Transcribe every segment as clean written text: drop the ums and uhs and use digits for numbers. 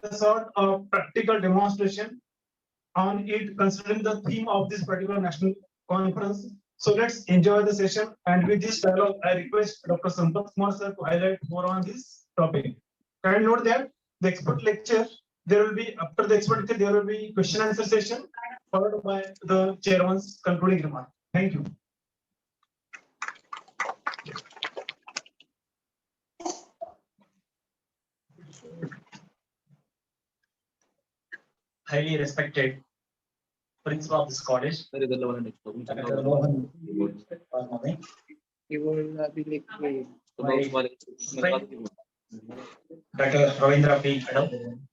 a sort of practical demonstration on it, considering the theme of this particular national conference. So let's enjoy the session. And with this dialogue, I request Dr. Sampathkumar sir to highlight more on this topic. Can you note that the expert lecture, there will be, after the expert lecture, there will be question answer session, followed by the chairman's concluding remark. Thank you. Highly respected principal of this college, Dr. Ravindra P. Adam,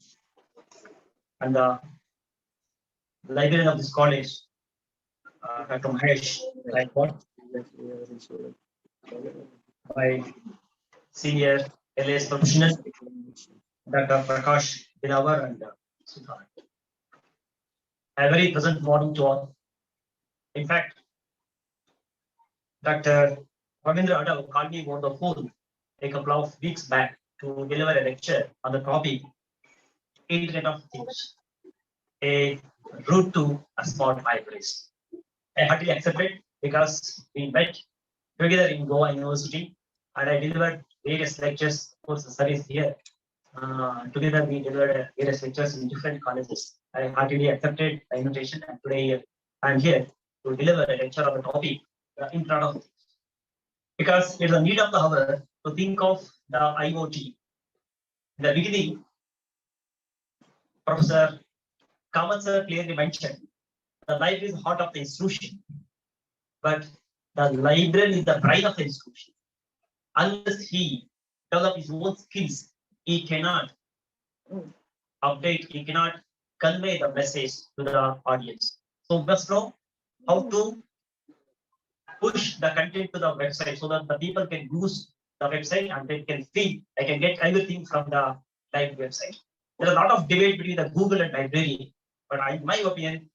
and the librarian of this college, Dr. Mahesh, my senior LAS professional, Dr. Prakash Pawar, and Sudha. A very pleasant morning to all. In fact, Dr. Ravindra Adam called me on the phone a couple of weeks back to deliver a lecture on the topic Internet of Things, a route to a smart libraries. I heartily accepted because we met together in Goa University and I delivered various lectures, course studies here. Together we delivered various lectures in different colleges. I heartily accepted the invitation and today I am here to deliver a lecture on the topic Internet of Things. Because it's a need of the hour to think of the IoT. In the beginning, Professor Kamath sir clearly mentioned the library is the heart of the institution, but the librarian is the brain of the institution. Unless he develops his own skills, he cannot update, he cannot convey the message to the audience. So we must know how to push the content to the website so that the people can use the website and they can feel they can get everything from the live website. There's a lot of debate between the Google and librarian, but in my opinion,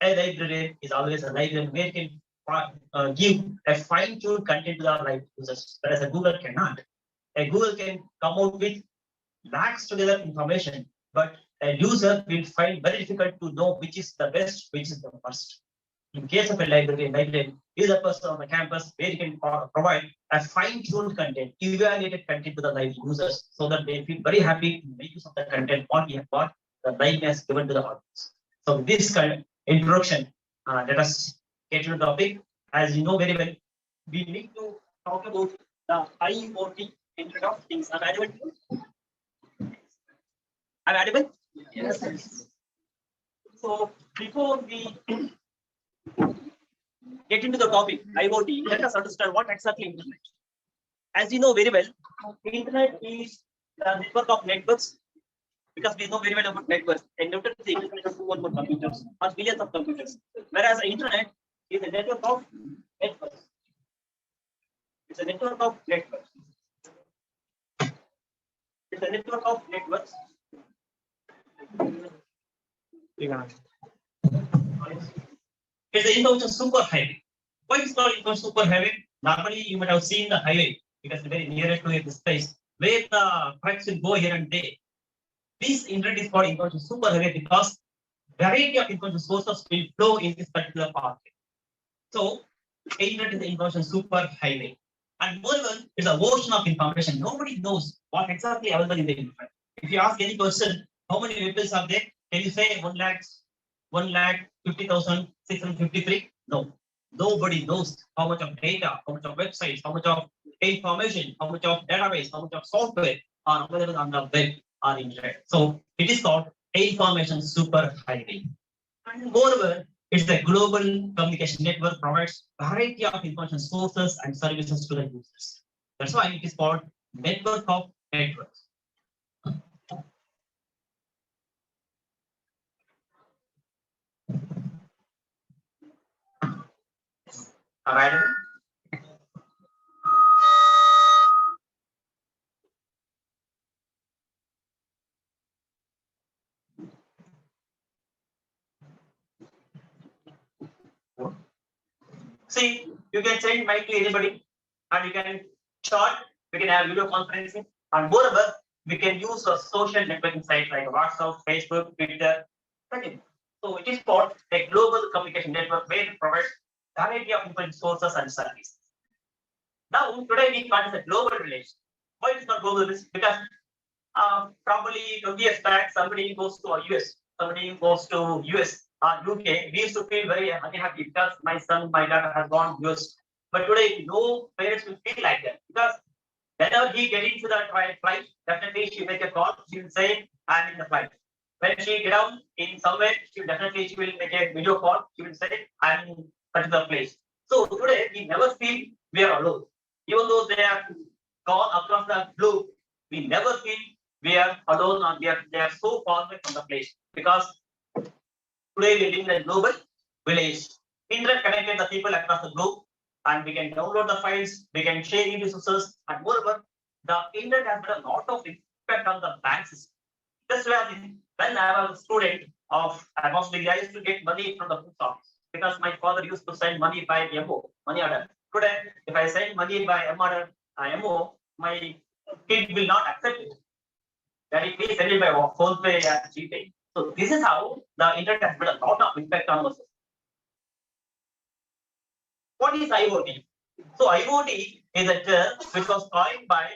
a librarian is always a librarian where you can give a fine-tuned content to the live users, whereas a Google cannot. A Google can come out with lakhs together information, but a user will find very difficult to know which is the best, which is the worst. In case of a librarian is a person on the campus where you can provide a fine-tuned content, evaluated content to the live users so that they feel very happy to make use of the content what the live has given to the audience. So with this kind of introduction, let us get to the topic. As you know very well, we need to talk about the IoT Internet of Things. Am I audible? Am I audible? Yes. So before we get into the topic IoT, let us understand what exactly Internet. As you know very well, Internet is the network of networks. Because we know very well about networks, a network is the internet of 211 computers or billions of computers. Whereas the internet is a network of networks. It's a network of networks. It's a network of networks. It's the information superhighway. Why is it called information superhighway? Normally, you might have seen the highway because it's very near to this place where the trucks will go here and there. This internet is called information superhighway because variety of information sources will flow in this particular pathway. So, internet is the information superhighway. And moreover, it's a ocean of information. Nobody knows what exactly available in the internet. If you ask any person, how many websites are there? Can you say 1,50,653? No. Nobody knows how much of data, how much of websites, how much of information, how much of database, how much of software are available on the web or internet. So it is called information superhighway. And moreover, it's a global communication network provides variety of information sources and services to the users. That's why it is called network of networks. Alright. See, you can send mic to anybody and you can chat, we can have video conferencing, and moreover, we can use a social networking site like WhatsApp, Facebook, Twitter. Okay. So it is called a global communication network where it provides variety of different sources and services. Now today we call it a global relation. Why it is not global? Because probably 20 years back somebody goes to US, somebody goes to US or UK. We used to feel very unhappy because my son, my daughter has gone US. But today no parents will feel like that because whenever he get into the flight, definitely she make a call. She will say, "I'm in the flight." When she get down in somewhere, she will make a video call. She will say, "I'm in particular place." So today we never feel we are alone, even though they are gone across the globe. We never feel we are alone or they are so far away from the place because today we live in a global village. Internet connected the people across the globe, and we can download the files, we can share resources, and moreover, the internet has got a lot of impact on the bank system. That's why when I was a student of advanced degree, I used to get money from the post office because my father used to send money by MO, money order. Today, if I send money by MO, my kid will not accept it. Daddy, please send it by phone pay and GPay. So this is how the internet has got a lot of impact on us. What is IoT? So IoT is a term which was coined by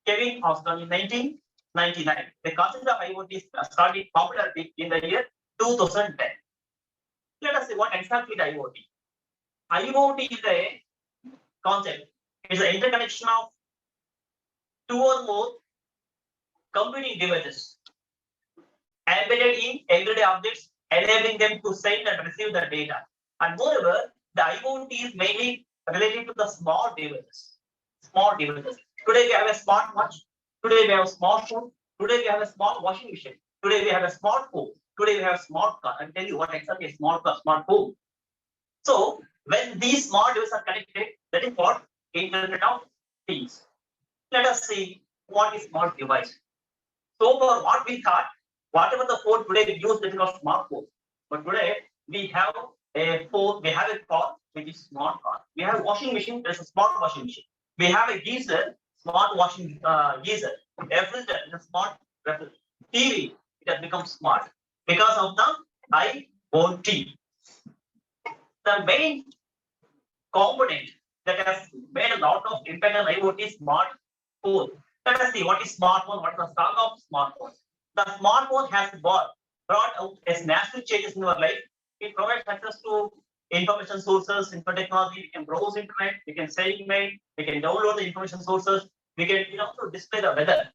Kevin Austin in 1999. The concept of IoT started popularity in the year 2010. Let us see what exactly is IoT. IoT is a concept. It's an interconnection of two or more computing devices embedded in everyday objects, enabling them to send and receive the data. And moreover, the IoT is mainly related to the small devices. Small devices. Today we have a smartwatch. Today we have a smartphone. Today we have a smart washing machine. Today we have a smartphone. Today we have a smart car. I'll tell you what exactly a smart car, smartphone. So when these smart devices are connected, that is what Internet of Things. Let us see what is smart device. So for what we thought, whatever the phone today we use, that is called smartphone. But today we have a phone, we have a car, which is smart car. We have a washing machine, there's a smart washing machine. We have a geyser, smart washing geyser. Refrigerator is a smart refrigerator. TV, it has become smart because of the IoT. The main component that has made a lot of impact on IoT is smartphone. Let us see what is smartphone, what is the song of smartphone. The smartphone has brought out as massive changes in our life. It provides access to information sources, info technology. We can browse internet, we can send email, we can download the information sources, we can also display the weather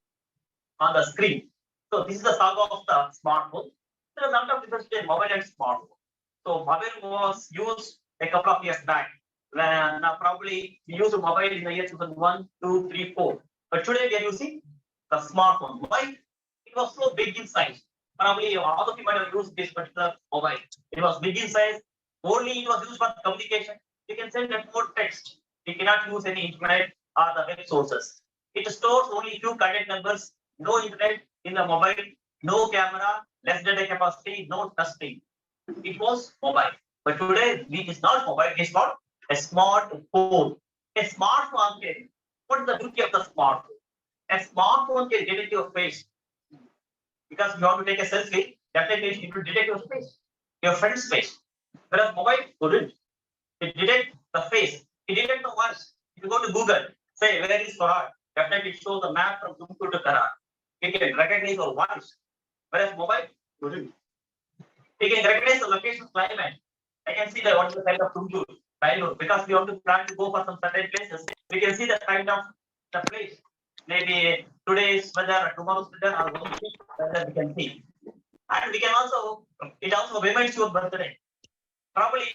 on the screen. So this is the saga of the smartphone. There are a lot of difference between mobile and smartphone. So mobile was used a couple of years back. Now probably we used mobile in the year 2001, 2, 3, 4. But today we are using the smartphone. Why? It was so big in size. Probably all of you might have used this particular mobile. It was big in size. Only it was used for communication. You can send that more text. You cannot use any internet or the web sources. It stores only few contact numbers. No internet in the mobile. No camera. Less data capacity. No touch screen. It was mobile. But today it is not mobile. It is not a smartphone. A smartphone. What is the beauty of the smartphone? A smartphone can get into your face. Because you want to take a selfie, definitely it will detect your face, your friend's face. Whereas mobile couldn't. It detect the face. It detect the voice. If you go to Google, say where is Pawar, definitely it shows the map from Tumkur to Karan. It can recognize your voice. Whereas mobile couldn't. It can recognize the location, climate. I can see that what is the kind of Tumkur, because we want to plan to go for some certain places. We can see the kind of the place. Maybe today's weather or tomorrow's weather or one week weather we can see. And we can also, it also reminds you of birthday. Probably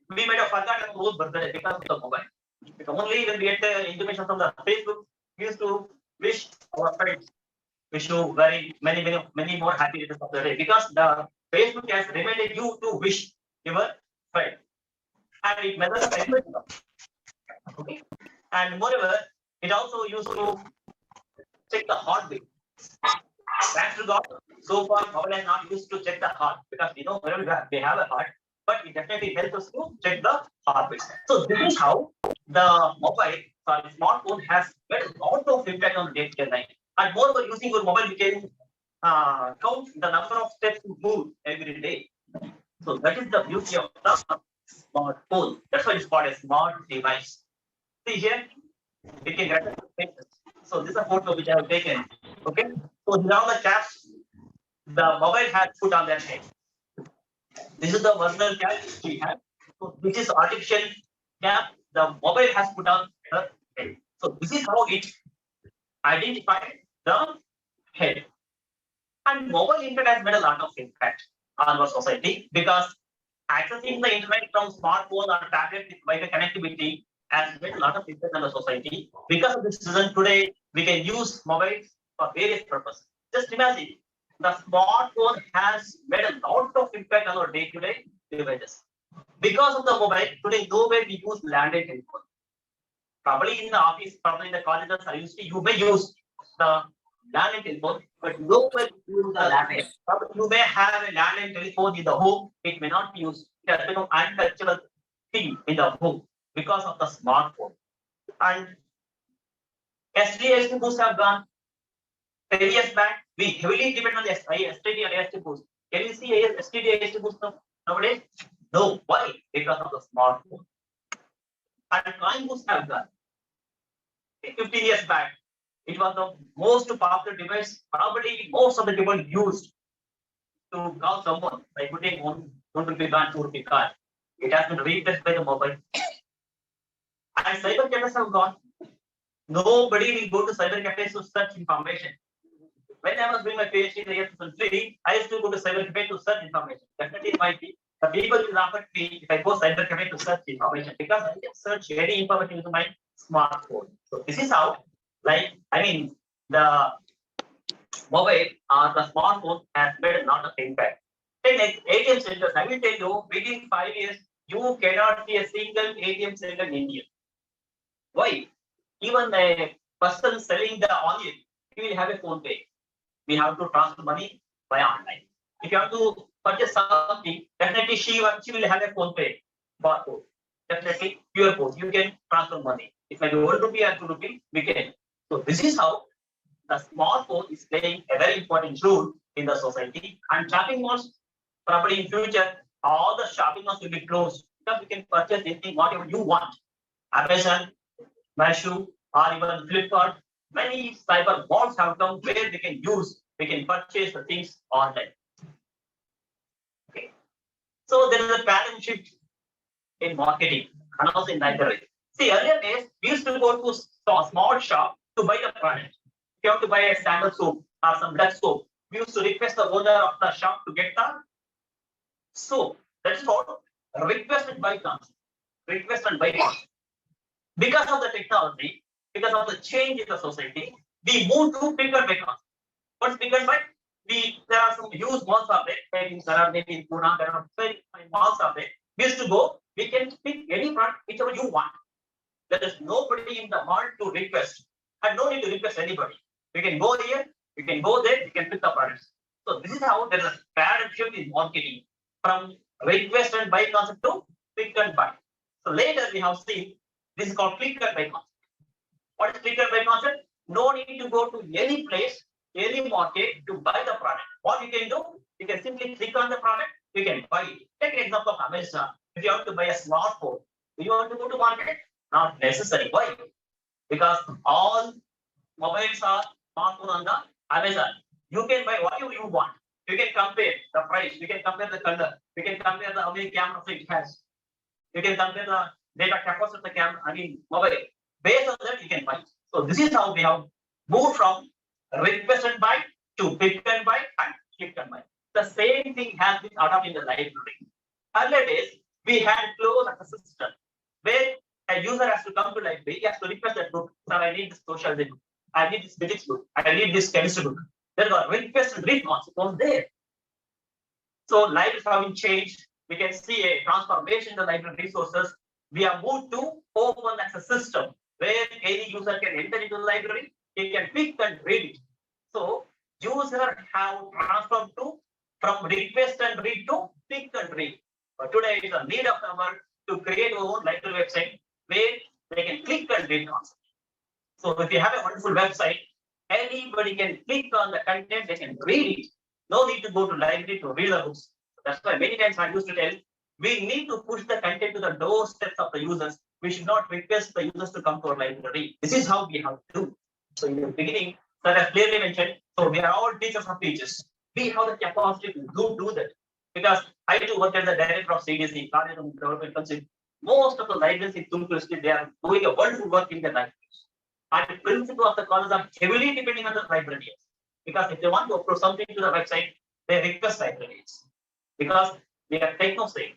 we might have forgotten our own birthday because of the mobile. Because only when we get the information from the Facebook, we used to wish our friends, wish you many more happy returns of the day. Because the Facebook has reminded you to wish your friend. And it measures the okay. And moreover, it also used to check the heartbeat. Thanks to God, so far mobile has not used to check the heart because we know we have a heart, but it definitely helps us to check the heartbeat. So this is how the smartphone has made a lot of impact on day-to-day life. And moreover, using your mobile, you can count the number of steps you move every day. So that is the beauty of the smartphone. That's why it's called a smart device. See here, we can get pictures. So this is a photo which I have taken. Okay. So now the caps the mobile has put on their head. This is the original cap we have. So this is artificial cap the mobile has put on the head. So this is how it identified the head. And mobile internet has made a lot of impact on our society because accessing the internet from smartphone or tablet with Wi-Fi connectivity has made a lot of impact on the society. Because of this reason, today we can use mobiles for various purposes. Just imagine the smartphone has made a lot of impact on our day-to-day devices. Because of the mobile, today nowhere we use landline telephone. Probably in the office, probably in the colleges or university, you may use the landline telephone, but nowhere you use the landline. Probably you may have a landline telephone in the home, it may not be used. It has become untouchable thing in the home because of the smartphone. And SGM boosts have gone 10 years back. We heavily depend on the STD and AST boost. Can you see STD AST boost nowadays? No. Why? Because of the smartphone. And coin boosts have gone 15 years back. It was the most popular device. Probably most of the people used to call someone by putting one rupee card, 2 rupee card. It has been replaced by the mobile. And cyber cafes have gone. Nobody will go to cyber cafes to search information. When I was doing my PhD in the year 2003, I used to go to cyber cafe to search information. Definitely it might be. The people will laugh at me if I go cyber cafe to search information because I can search any information with my smartphone. So this is how, the mobile or the smartphone has made a lot of impact. In ATM centers, I will tell you, within 5 years, you cannot see a single ATM center in India. Why? Even a person selling the onion, he will have a phone pay. We have to transfer money via online. If you have to purchase something, definitely she will have a phone pay barcode. Definitely QR code. You can transfer money. If I do 1 rupee or 2 rupee, we can. So this is how the smartphone is playing a very important role in the society. And shopping malls, probably in future, all the shopping malls will be closed because you can purchase anything whatever you want. Amazon, Meesho, or even Flipkart. Many cyber malls have come where we can purchase the things online. Okay. So there is a paradigm shift in marketing and also in library. See, earlier days, we used to go to a small shop to buy the product. If you have to buy a standard soap or some Dutch soap, we used to request the owner of the shop to get the soap. That is called request and buy concept. Request and buy concept. Because of the technology, because of the change in the society, we move to pick and buy concept. What's pick and buy? There are some huge malls of it. Maybe in Pune, there are very malls of it. We used to go, we can pick any product, whichever you want. There is nobody in the mall to request. And no need to request anybody. We can go here, we can go there, we can pick the products. So this is how there is a paradigm shift in marketing from request and buy concept to pick and buy. So later we have seen this is called click and buy concept. What is click and buy concept? No need to go to any place, any market to buy the product. What you can do, you can simply click on the product, you can buy it. Take an example of Amazon. If you have to buy a smartphone, do you want to go to market? Not necessary. Why? Because all mobiles are smartphone on the Amazon. You can buy whatever you want. You can compare the price, you can compare the color, you can compare the how many cameras it has. You can compare the data capacity of the camera, mobile. Based on that, you can buy. So this is how we have moved from request and buy to pick and buy and click and buy. The same thing has been adopted in the library. Earlier days, we had closed access system where a user has to come to library, he has to request that book. Sir, I need this sociology book. I need this physics book. I need this chemistry book. There was request and read concept was there. So libraries having changed. We can see a transformation in the library resources. We have moved to open access system where any user can enter into the library, he can pick and read it. So user have transformed from request and read to pick and read. But today is a need of the world to create our own library website where they can click and read concept. So if you have a wonderful website, Anybody can click on the content, they can read it. No need to go to library to read the books. That's why many times I used to tell, we need to push the content to the doorsteps of the users. We should not request the users to come to our library. This is how we have to do. So in the beginning, sir has clearly mentioned, so we are all teachers of teachers. We have the capacity to do that. Because I do work as the director of CDC, College of Development Council. Most of the libraries in Tumkur, they are doing a wonderful work in the libraries. And the principal of the college are heavily depending on the librarians. Because if they want to upload something to the website, they request librarians. Because they are techno-safe.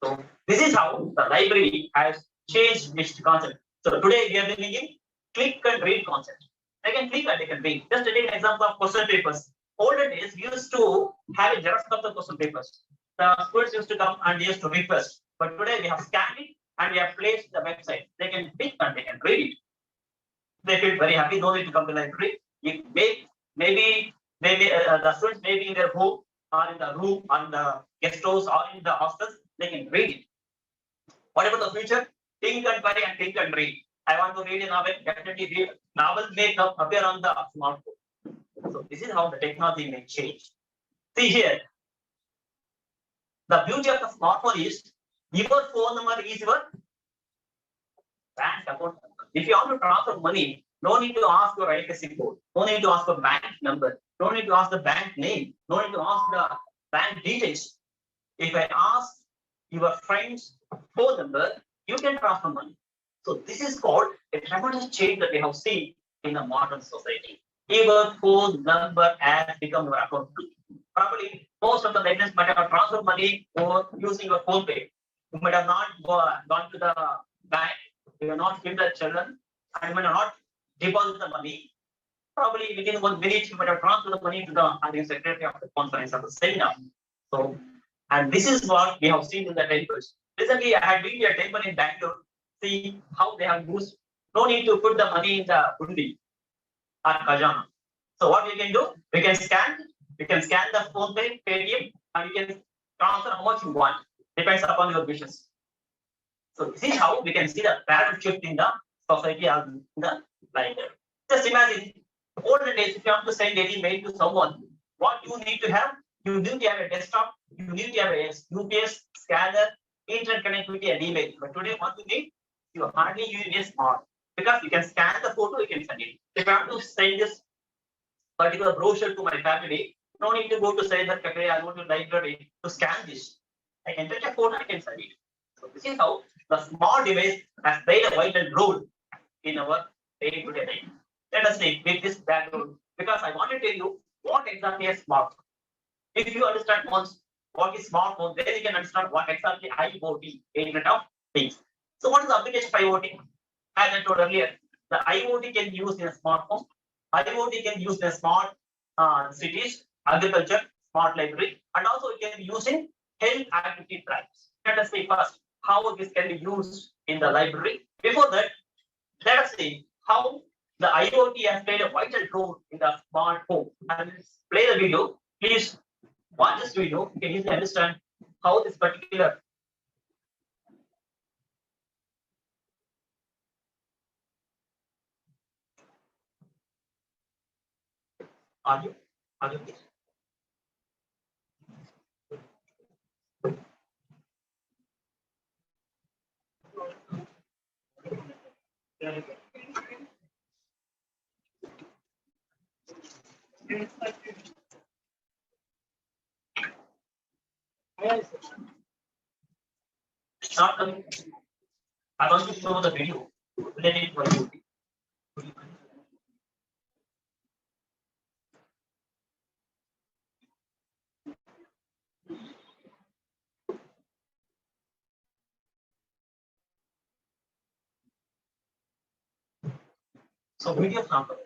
So this is how the library has changed its concept. So today we are living in click and read concept. They can click and they can read. Just to take an example of question papers. Older days, we used to have a xerox of the question papers. The students used to come and they used to request. But today we have scanned it and we have placed the website. They can pick and they can read it. They feel very happy. No need to come to the library. If maybe the students may be in their home or in the room or in the guest house or in the hostels, they can read it. What about the future? Think and buy and think and read. I want to read a novel, definitely read. Novel may appear on the smartphone. So this is how the technology may change. See here, the beauty of the smartphone is your phone number is your bank account number. If you want to transfer money, no need to ask your IFSC code, no need to ask your bank number, no need to ask the bank name, no need to ask the bank details. If I ask your friend's phone number, you can transfer money. So this is called a tremendous change that we have seen in the modern society. Your phone number has become your account. Probably most of the librarians might have transferred money or using your phone pay. You might have not gone to the bank, you have not filled the children, and you might have not deposited the money. Probably within 1 minute, you might have transferred the money to the secretary of the conference of the seminar. So, and this is what we have seen in the temples. Recently, I had been to a temple in Bangalore, see how they have used. No need to put the money in the hundi or khajana. So what we can do? We can scan the phone pay, Paytm, and you can transfer how much you want. Depends upon your wishes. So this is how we can see the paradigm shift in the society or in the library. Just imagine, older days, if you want to send any mail to someone, what you need to have? You need to have a desktop, you need to have a UPS, scanner, internet connectivity, and email. But today, what you need? You are hardly using a smart. Because you can scan the photo, you can send it. If I want to send this particular brochure to my family, no need to go to Cyber Cafe or go to library to scan this. I can take a photo, I can send it. So this is how the small device has played a vital role in our day-to-day life. Let us take with this background because I want to tell you what exactly is smartphone. If you understand once what is smartphone, then you can understand what exactly IoT, Internet of Things. So what is the application of IoT? As I told earlier, the IoT can be used in a smartphone. IoT can be used in smart cities, agriculture, smart library, and also it can be used in health activity tracks. Let us see first how this can be used in the library. Before that, let us see how the IoT has played a vital role in the smart home. And let's play the video. Please watch this video. You can easily understand how this particular audio please. It's not coming. I want to show the video related to IoT. So video sample.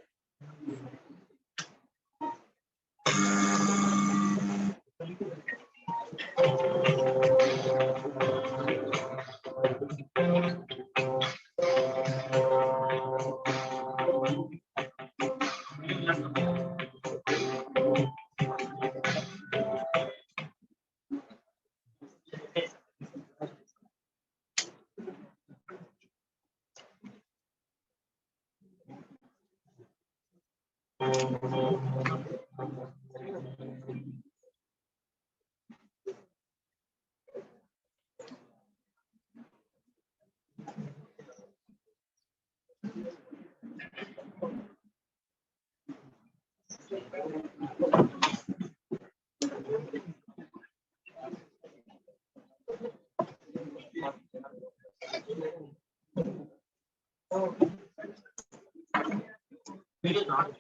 Video not.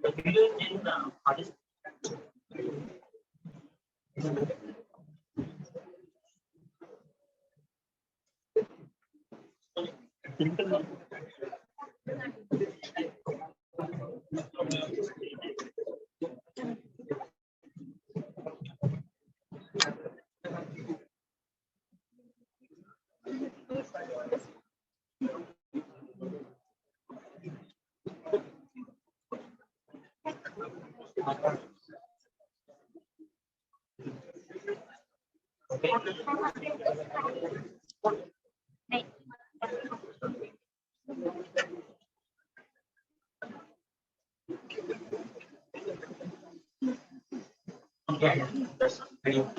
The video is in the artist. Okay, that's video.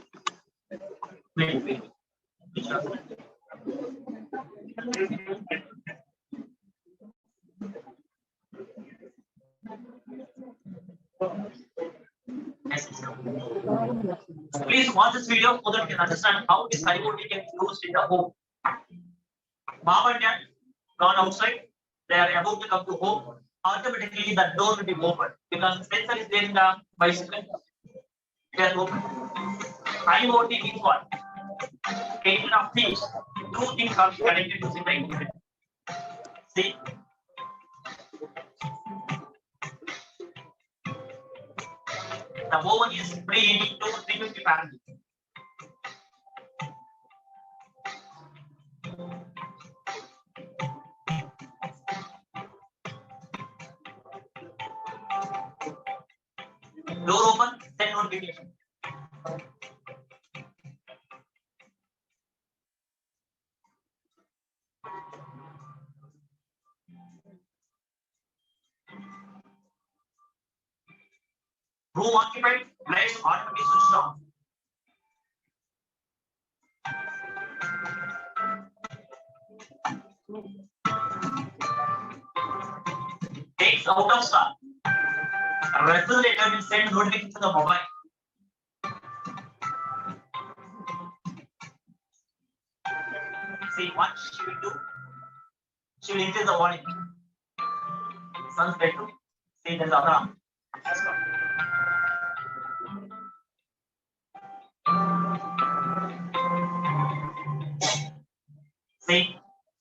Wait. Please watch this video so that you can understand how this IoT can be used in the home. Mom and dad gone outside, they are about to come to home. Automatically, the door will be open because the sensor is there in the bicycle. It has opened. IoT means what? Internet of things. Two things are connected using the internet. See? The oven is preheating to 350 Fahrenheit. Door open, send notification. Room occupied, lights automatically switched on. Takes out of stock. A refrigerator will send notification to the mobile. See what she will do? She will increase the volume. Son's bedroom. See there's alarm. See,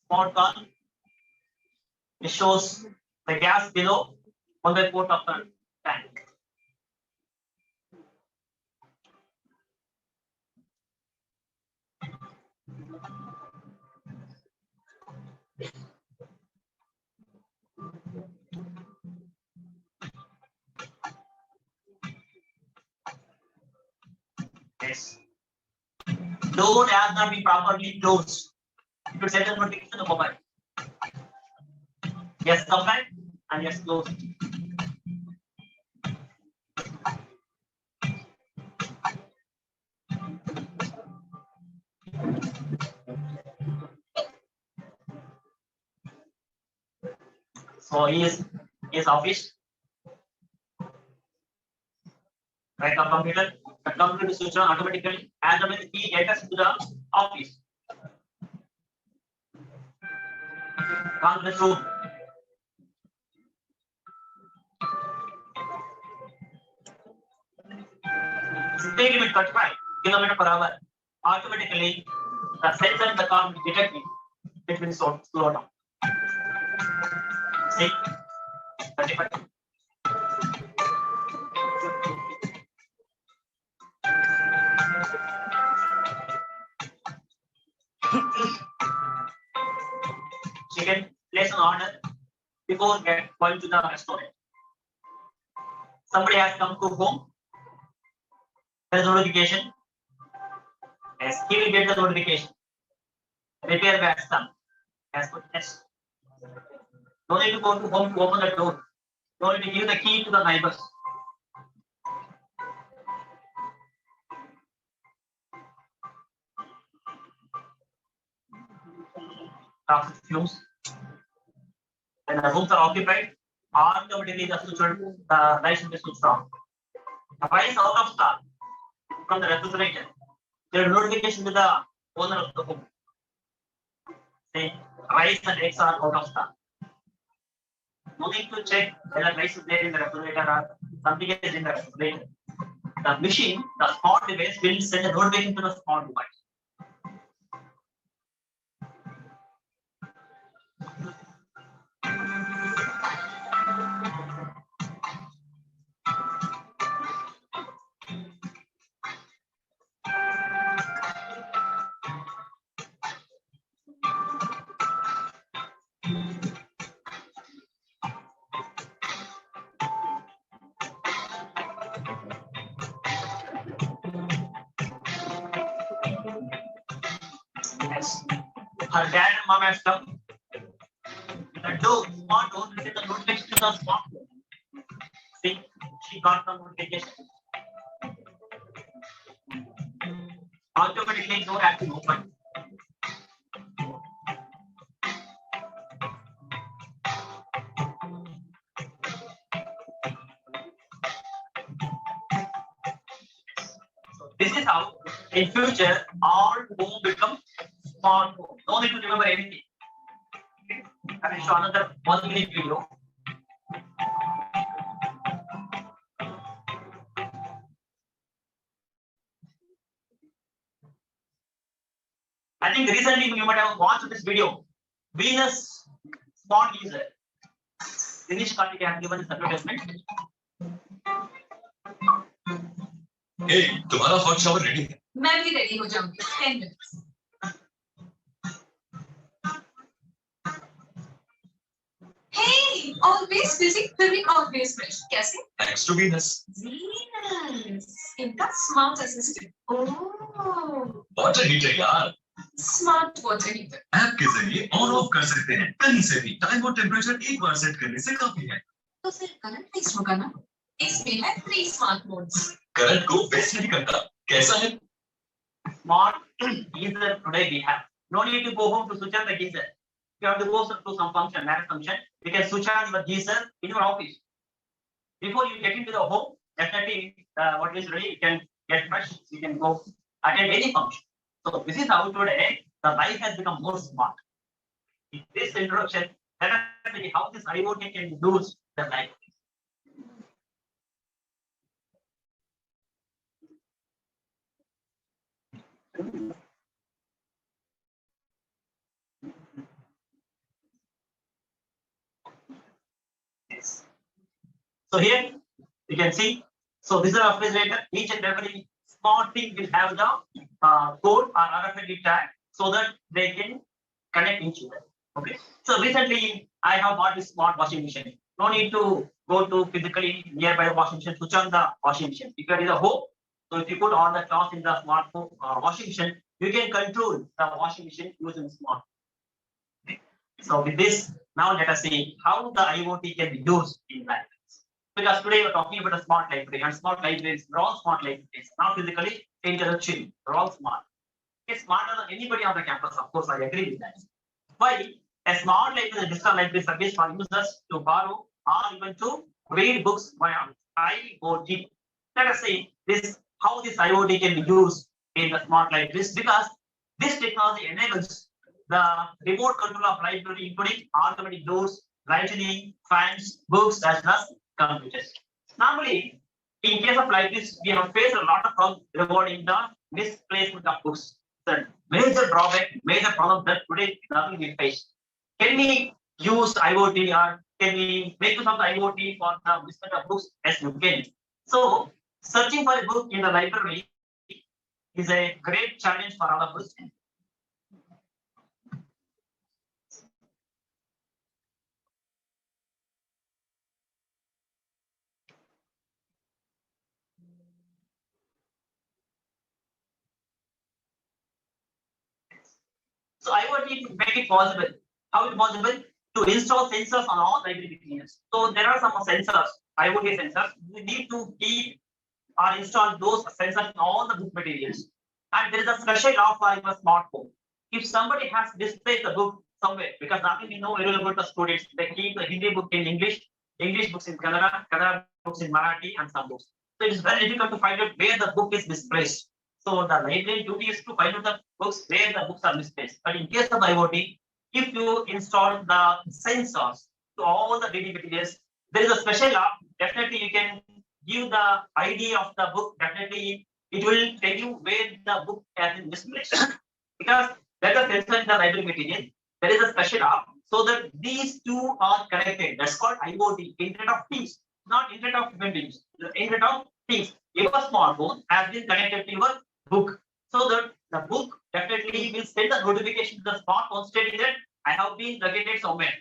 small car. It shows the gas below 1/4 of the tank. Yes. Door has not been properly closed. It will send a notification to the mobile. Yes, come back and yes, close. So he is office. Right, the computer is switched on automatically as the key enters to the office. Conference room. Speed limit 35 km/h. Automatically, the sensor in the car will detect it. It will slow down. See, 35. you can place an order before going to the restaurant. Somebody has come to home. There is notification. Yes, he will get the notification. Repair has done. Has put yes. No need to go to home to open the door. No need to give the key to the neighbors. Toxic fumes. When the rooms are occupied, automatically the lights will be switched on. The rice out of stock from the refrigerator. There is notification to the owner of the home. Say rice and eggs are out of stock. No need to check whether rice is there in the refrigerator or something is in the refrigerator. The machine, the smart device will send a notification to the smart device. Yes. Her dad and mom has come. The door, smart door, will get the notification to the smart door. See, she got the notification. Automatically, door has to open. So this is how, in future, all home become smart home. No need to remember anything. I will show another 1-minute video. I think recently you might have watched this video. Venus smart user. Dinesh Karthik has given this advertisement. Hey, तुम्हारा hot shower ready है? मैं भी ready हो जाऊंगी 10 minutes. Hey, always busy, फिर भी always fresh. कैसे? Thanks to Venus. Venus. इनका smart assistant. Oh. Water heater यार. Smart water heater. ऐप के जरिए ऑन ऑफ कर सकते हैं कहीं से भी टाइम और टेम्परेचर एक बार सेट करने से काफी है तो फिर करंट टेस्ट होगा ना इसमें है 3 स्मार्ट मोड्स करंट को वेस्ट नहीं करता कैसा है Smart geyser today we have. No need to go home to switch on the geyser. You have to go to some function, marriage function. You can switch on the geyser in your office. Before you get into the home, definitely what is ready, you can get fresh. You can go attend any function. So this is how today the life has become more smart. In this introduction, let us see how this IoT can use the life. Yes. So here you can see. So this is a refrigerator. Each and every small thing will have the code or RFID tag so that they can connect each other. Okay. So recently I have bought this smart washing machine. No need to go to physically nearby the washing machine, switch on the washing machine. If you are in a home, so if you put all the cloths in the smart washing machine, you can control the washing machine using smart. Okay. So with this, now let us see how the IoT can be used in libraries. Because today we're talking about a smart library, and smart libraries are all smart libraries, not physically, intellectually, they're all smart. It's smarter than anybody on the campus, of course, I agree with that. Why? A smart library is a digital library service for users to borrow or even to read books via IoT. Let us see this how this IoT can be used in the smart libraries, because this technology enables the remote control of library, including automatic doors, lighting, fans, books, as well as computers. Normally, in case of libraries, we have faced a lot of problems regarding the misplacement of books. The major drawback, major problem that today nothing we face. Can we use IoT or can we make use of the IoT for the misplacement of books? Yes, you can. So, searching for a book in the library is a great challenge for all of us. So IoT make it possible. How is possible? To install sensors on all library materials. So there are some sensors, IoT sensors. We need to keep or install those sensors on all the book materials. And there is a special law for your smartphone. If somebody has displayed the book somewhere, because nothing we know very well about the students, they keep the Hindi book in English, English books in Kannada, Kannada books in Marathi, and some books. So it is very difficult to find out where the book is misplaced. So the librarian duty is to find out the books where the books are misplaced. But in case of IoT, if you install the sensors to all the reading materials, there is a special law. Definitely, you can give the ID of the book. Definitely, it will tell you where the book has been misplaced. Because there is a sensor in the library material. There is a special law so that these two are connected. That's called IoT, Internet of Things, not Internet of Human Beings. The Internet of Things. Your smartphone has been connected to your book, so that the book definitely will send the notification to the smartphone stating that I have been located somewhere.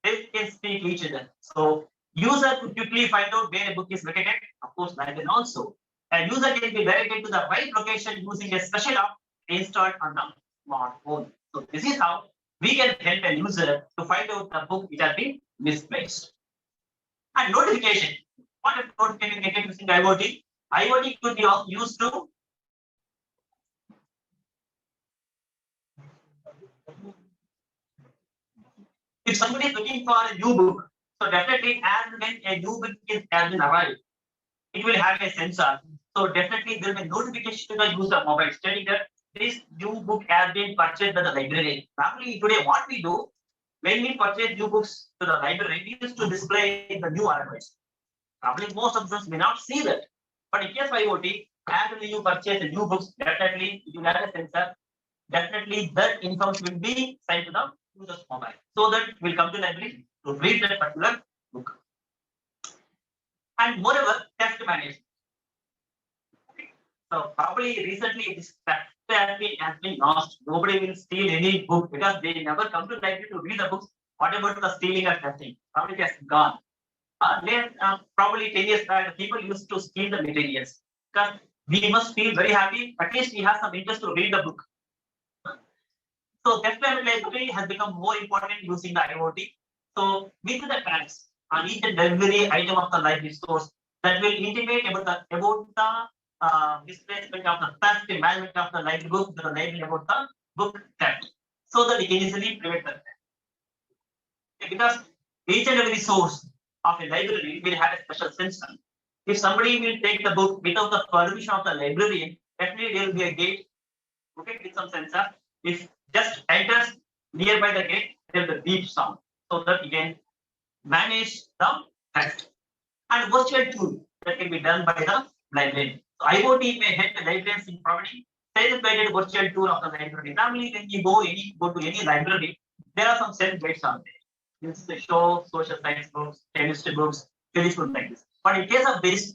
They can speak each other. So user could quickly find out where a book is located. Of course, librarian also. A user can be directed to the right location using a special app installed on the smartphone. So this is how we can help a user to find out the book which has been misplaced. And notification. What if notification can get using IoT? IoT could be used to if somebody is looking for a new book, so definitely as when a new book has been arrived, it will have a sensor. So definitely there will be notification to the user mobile stating that this new book has been purchased by the library. Normally today what we do, when we purchase new books to the library, we used to display the new arrivals. Probably most of us may not see that. But in case of IoT, as when you purchase the new books, definitely you have a sensor. Definitely that information will be sent to the user's mobile. So that will come to library to read that particular book. And moreover, theft management. So probably recently this theft has been lost. Nobody will steal any book because they never come to library to read the books. What about the stealing or thefting? Probably it has gone. Probably 10 years back, people used to steal the materials because we must feel very happy. At least we have some interest to read the book. So theft library has become more important using the IoT. So within the tags on each and every item of the library source that will intimate about the displacement of the theft, management of the library book, to the library about the book theft, so that we can easily prevent the theft. Because each and every source of a library will have a special sensor. If somebody will take the book without the permission of the librarian, definitely there will be a gate, okay, with some sensor. If just enters nearby the gate, there will be a beep sound, so that you can manage the theft. And virtual tool that can be done by the librarian. So IoT may help the librarians in providing self-guided virtual tour of the library. Normally, when you go to any library, there are some self-guides on there. It's the show social science books, chemistry books, physics books like this. But in case of this,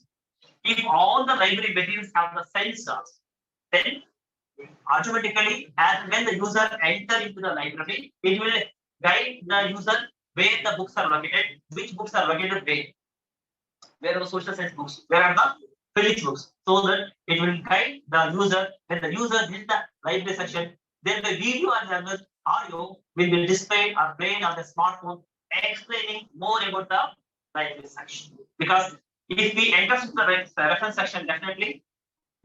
if all the library materials have the sensors, then automatically, as when the user enter into the library, it will guide the user where the books are located, which books are located where are the social science books, where are the physics books, so that it will guide the user. When the user hits the library section, then the video and the audio will be displayed or played on the smartphone, explaining more about the library section. Because if we enter the reference section, definitely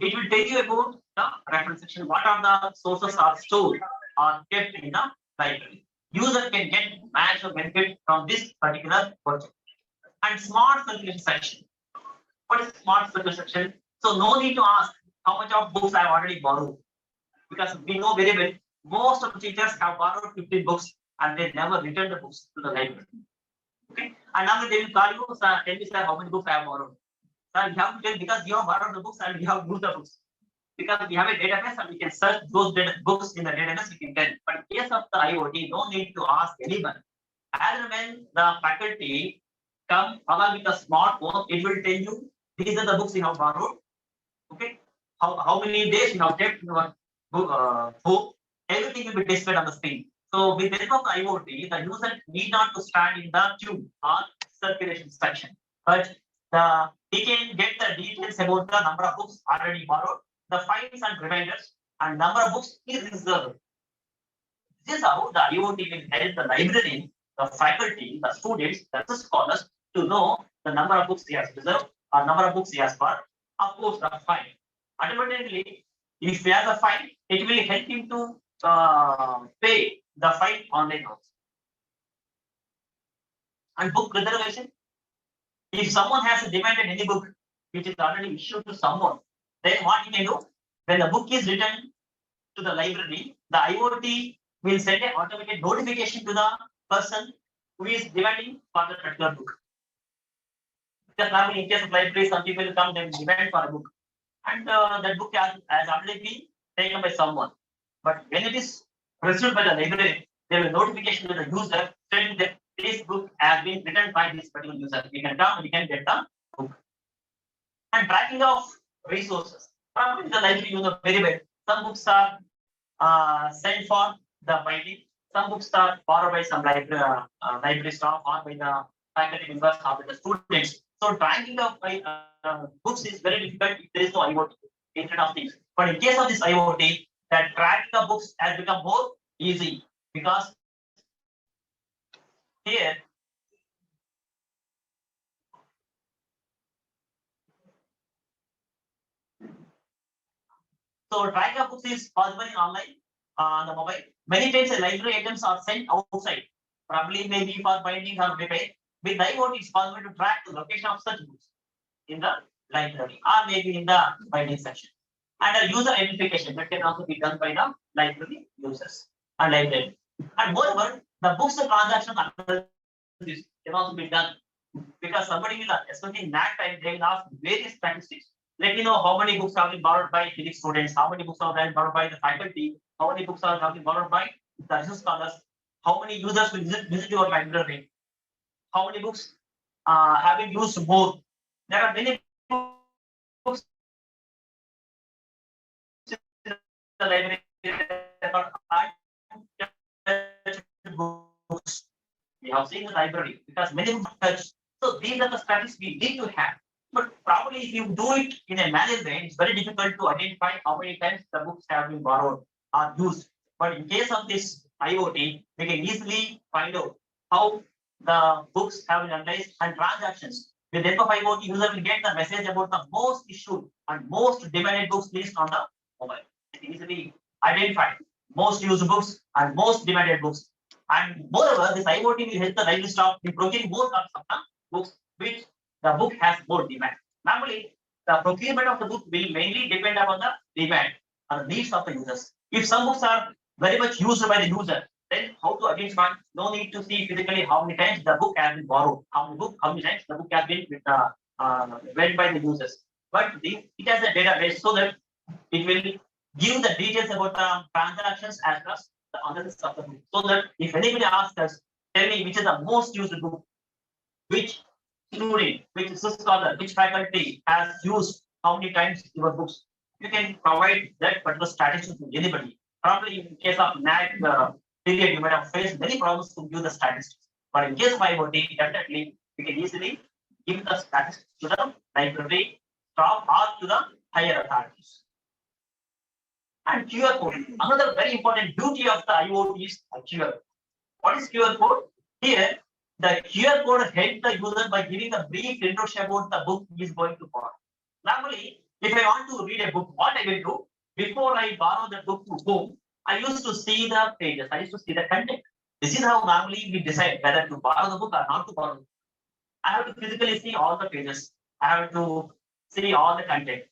it will tell you about the reference section. What are the sources are stored or kept in the library? User can get maximum benefit from this particular project. And smart circulation section. What is smart circulation section? So no need to ask how much of books I have already borrowed, because we know very well most of the teachers have borrowed 15 books and they never return the books to the library. Okay, and now they will call you, sir, tell me, sir, how many books I have borrowed. Sir, you have to tell because you have borrowed the books and you have used the books. Because we have a database and we can search those books in the database, we can tell. But in case of the IoT, no need to ask anyone. As and when the faculty come along with the smartphone, it will tell you these are the books you have borrowed. Okay, how many days you have kept your book, everything will be displayed on the screen. So with the help of the IoT, the user need not to stand in the queue or circulation section, but he can get the details about the number of books already borrowed, the fines and reminders, and number of books he reserved. This is how the IoT will help the librarian, the faculty, the students, the scholars to know the number of books he has preserved or number of books he has bought. Of course, the fine. Automatically, if he has a fine, it will help him to pay the fine online also. And book reservation. If someone has demanded any book which is already issued to someone, then what he can do? When the book is returned to the library, the IoT will send an automated notification to the person who is demanding for the particular book. Because normally in case of library, some people come and demand for a book, and that book has already been taken by someone. But when it is received by the library, there will be notification to the user saying that this book has been written by this particular user. We can come, we can get the book. And tracking of resources. Probably the library you know very well. Some books are sent for the binding. Some books are borrowed by some library staff or by the faculty members or by the students. So tracking of books is very difficult if there is no IoT, Internet of Things. But in case of this IoT, that tracking of books has become more easy because here so tracking of books is possible in online on the mobile. Many times the library items are sent outside, probably maybe for binding or repair. With IoT, it's possible to track the location of such books in the library or maybe in the binding section. And a user identification that can also be done by the library users and library. And moreover, the books and transactions can also be done because somebody will, especially in that time, they will ask various statistics. Let me know how many books have been borrowed by physics students, how many books have been borrowed by the faculty, how many books have been borrowed by the research scholars, how many users will visit your library, how many books have been used more. There are many books in the library books. We have seen the library because many books are touched. So these are the statistics we need to have. But probably if you do it in a manual way, it's very difficult to identify how many times the books have been borrowed or used. But in case of this IoT, we can easily find out how the books have been analyzed and transactions. With the help of IoT, user will get the message about the most issued and most demanded books list on the mobile. It can easily identify most used books and most demanded books. And moreover, this IoT will help the library staff in procuring more copies of the books which the book has more demand. Normally, the procurement of the book will mainly depend upon the demand and the needs of the users. If some books are very much used by the user, then how to identify? No need to see physically how many times the book has been borrowed, how many times the book has been read by the users. But it has a database so that it will give the details about the transactions as well as the analysis of the book. So that if anybody asks us, tell me which is the most used book, which student, which scholar, which faculty has used how many times your books, you can provide that particular statistic to anybody. Probably in case of NAC period, you might have faced many problems to give the statistics. But in case of IoT, definitely we can easily give the statistics to the library staff or to the higher authorities. And QR code. Another very important beauty of the IoT is QR. What is QR code? Here, the QR code helps the user by giving a brief introduction about the book he is going to borrow. Normally, if I want to read a book, what I will do, before I borrow the book to home, I used to see the pages, I used to see the content. This is how normally we decide whether to borrow the book or not to borrow. I have to physically see all the pages. I have to see all the content.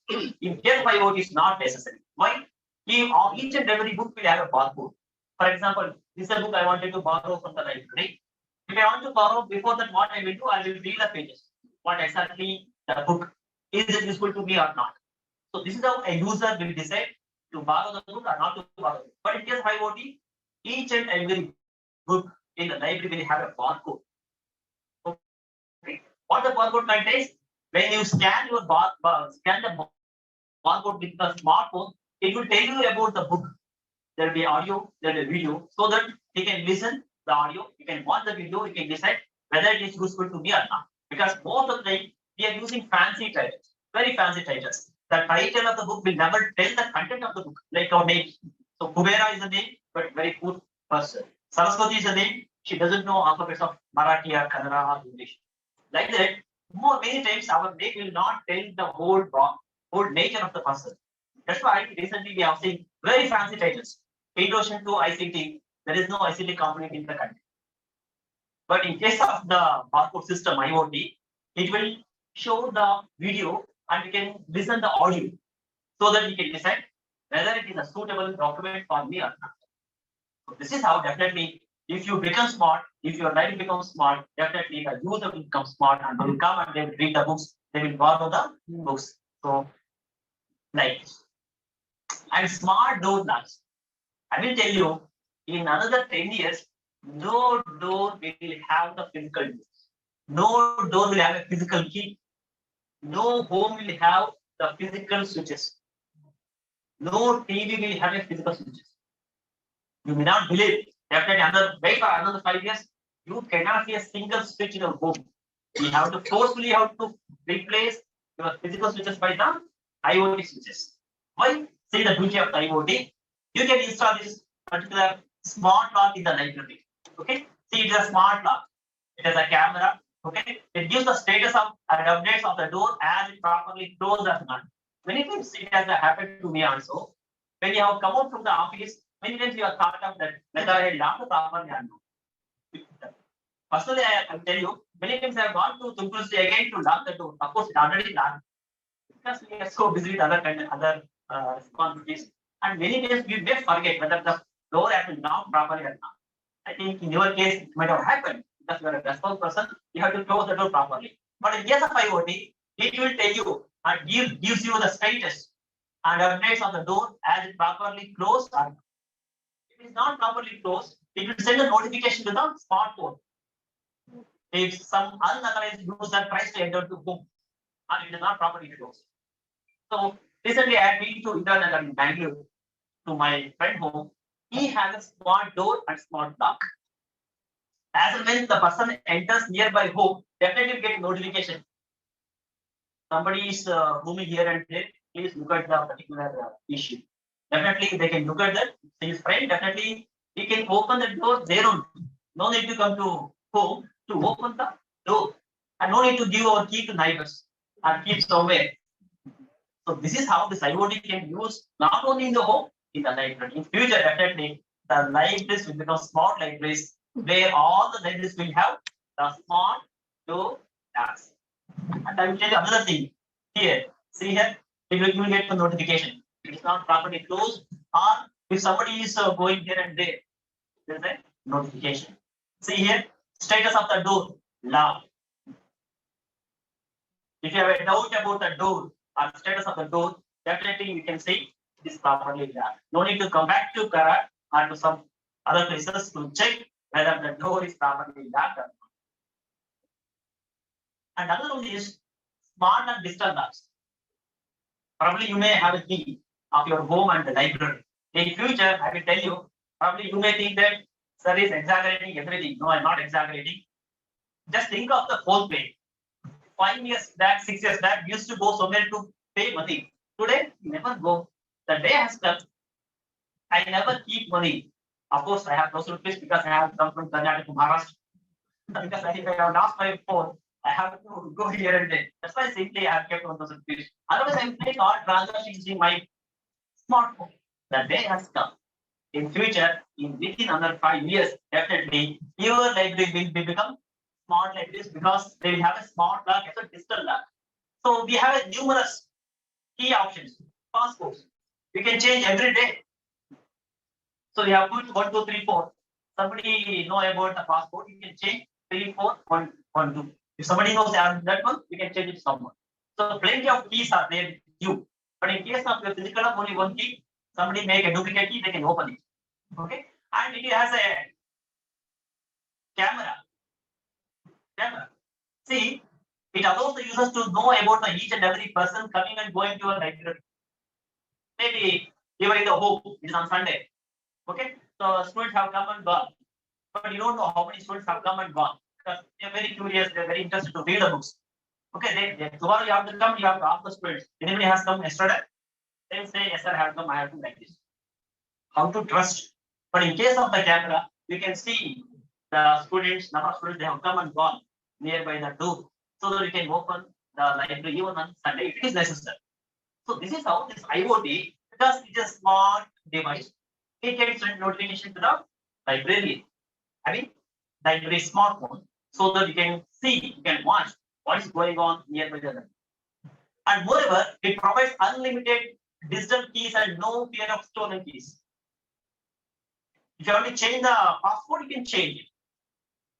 In case of IoT, it's not necessary. Why? Each and every book will have a barcode. For example, this is a book I wanted to borrow from the library. If I want to borrow, before that, what I will do, I will read the pages. What exactly the book is it useful to me or not? So this is how a user will decide to borrow the book or not to borrow it. But in case of IoT, each and every book in the library will have a barcode. Okay. What the barcode contains? When you scan your scan the barcode with the smartphone, it will tell you about the book. There will be audio, there will be video, so that you can listen the audio, you can watch the video, you can decide whether it is useful to me or not. Because most of the time we are using fancy titles, very fancy titles. The title of the book will never tell the content of the book, like our name. So Kubera is the name, but very poor person. Saraswati is a name. She doesn't know alphabets of Marathi or Kannada or English. Like that, many times our name will not tell the whole nature of the person. That's why recently we have seen very fancy titles. Introduction to ICT. There is no ICT component in the country. But in case of the barcode system IoT, it will show the video and we can listen the audio so that we can decide whether it is a suitable document for me or not. So this is how definitely if you become smart, if your life becomes smart, definitely the user will become smart and they will come and they will read the books, they will borrow the books. So like and smart door locks. I will tell you in another 10 years, no door will have the physical door. No door will have a physical key. No home will have the physical switches. No TV will have a physical switches. You may not believe. Definitely, wait for another 5 years. You cannot see a single switch in your home. You have to forcefully have to replace your physical switches by the IoT switches. Why? See the beauty of the IoT. You can install this particular smart lock in the library. Okay. See, it is a smart lock. It has a camera. Okay. It gives the status of and updates of the door as it properly closes or not. Many times it has happened to me also. When you have come out from the office, many times you have thought of that whether I lock the properly or not. Personally, I can tell you, many times I have gone to Tumkur again to lock the door. Of course, it already locked because we are so busy with other responsibilities. And many times we may forget whether the door has been locked properly or not. I think in your case, it might have happened because you are a responsible person. You have to close the door properly. But in case of IoT, it will tell you and gives you the status and updates on the door as it properly closed or not. If it is not properly closed, it will send a notification to the smartphone. If some unauthorized user tries to enter the home and it is not properly closed. So recently I had been to Indranagar in Bangalore to my friend home. He has a smart door and smart lock. As and when the person enters nearby home, definitely get notification. Somebody is moving here and there. Please look at the particular issue. Definitely they can look at that. His friend definitely he can open the door there only. No need to come to home to open the door, and no need to give our key to neighbors and keep somewhere. So this is how this IoT can use not only in the home, in the library. In future, definitely the libraries will become smart libraries where all the libraries will have the smart door locks. And I will tell you another thing here. See here, you will get the notification. It is not properly closed, or if somebody is going here and there, there is a notification. See here, status of the door locked. If you have a doubt about the door or status of the door, definitely you can say it is properly locked. No need to come back to Karat or to some other places to check whether the door is properly locked or not. And another one is smart and digital locks. Probably you may have a key of your home and the library. In future, I will tell you, probably you may think that sir is exaggerating everything. No, I'm not exaggerating. Just think of the whole pay. 5 years back, 6 years back, we used to go somewhere to pay money. Today, never go. The day has come. I never keep money. Of course, I have those rupees because I have come from Karnataka to Maharashtra. Because if I have lost my phone, I have to go here and there. That's why simply I have kept 1,000 rupees. Otherwise, I'm paying all transactions using my smartphone. The day has come. In future, within another 5 years, definitely your library will become smart libraries because they will have a smart lock as a digital lock. So we have a numerous key options, passports. We can change every day. So we have put 1, 2, 3, 4. Somebody know about the passport, you can change 3, 4, 1, 1, 2. If somebody knows that one, you can change it to someone. So plenty of keys are there with you. But in case of your physical of only one key, somebody make a duplicate key, they can open it. Okay, and it has a camera. See, it allows the users to know about each and every person coming and going to a library. Maybe you are in the home, it is on Sunday. Okay, so students have come and gone, but you don't know how many students have come and gone because they are very curious, they are very interested to read the books. Okay, tomorrow you have to come, you have to ask the students. Anybody has come yesterday? They will say, yes, sir, I have come, I have to like this. How to trust But in case of the camera, we can see the students, number of students, they have come and gone nearby the door, so that we can open the library even on Sunday if it is necessary. So this is how this IoT, because it is a smart device, it can send notification to the librarian. I mean, library smartphone, so that you can see, you can watch what is going on nearby the library. And moreover, it provides unlimited digital keys and no fear of stolen keys. If you want to change the password, you can change it.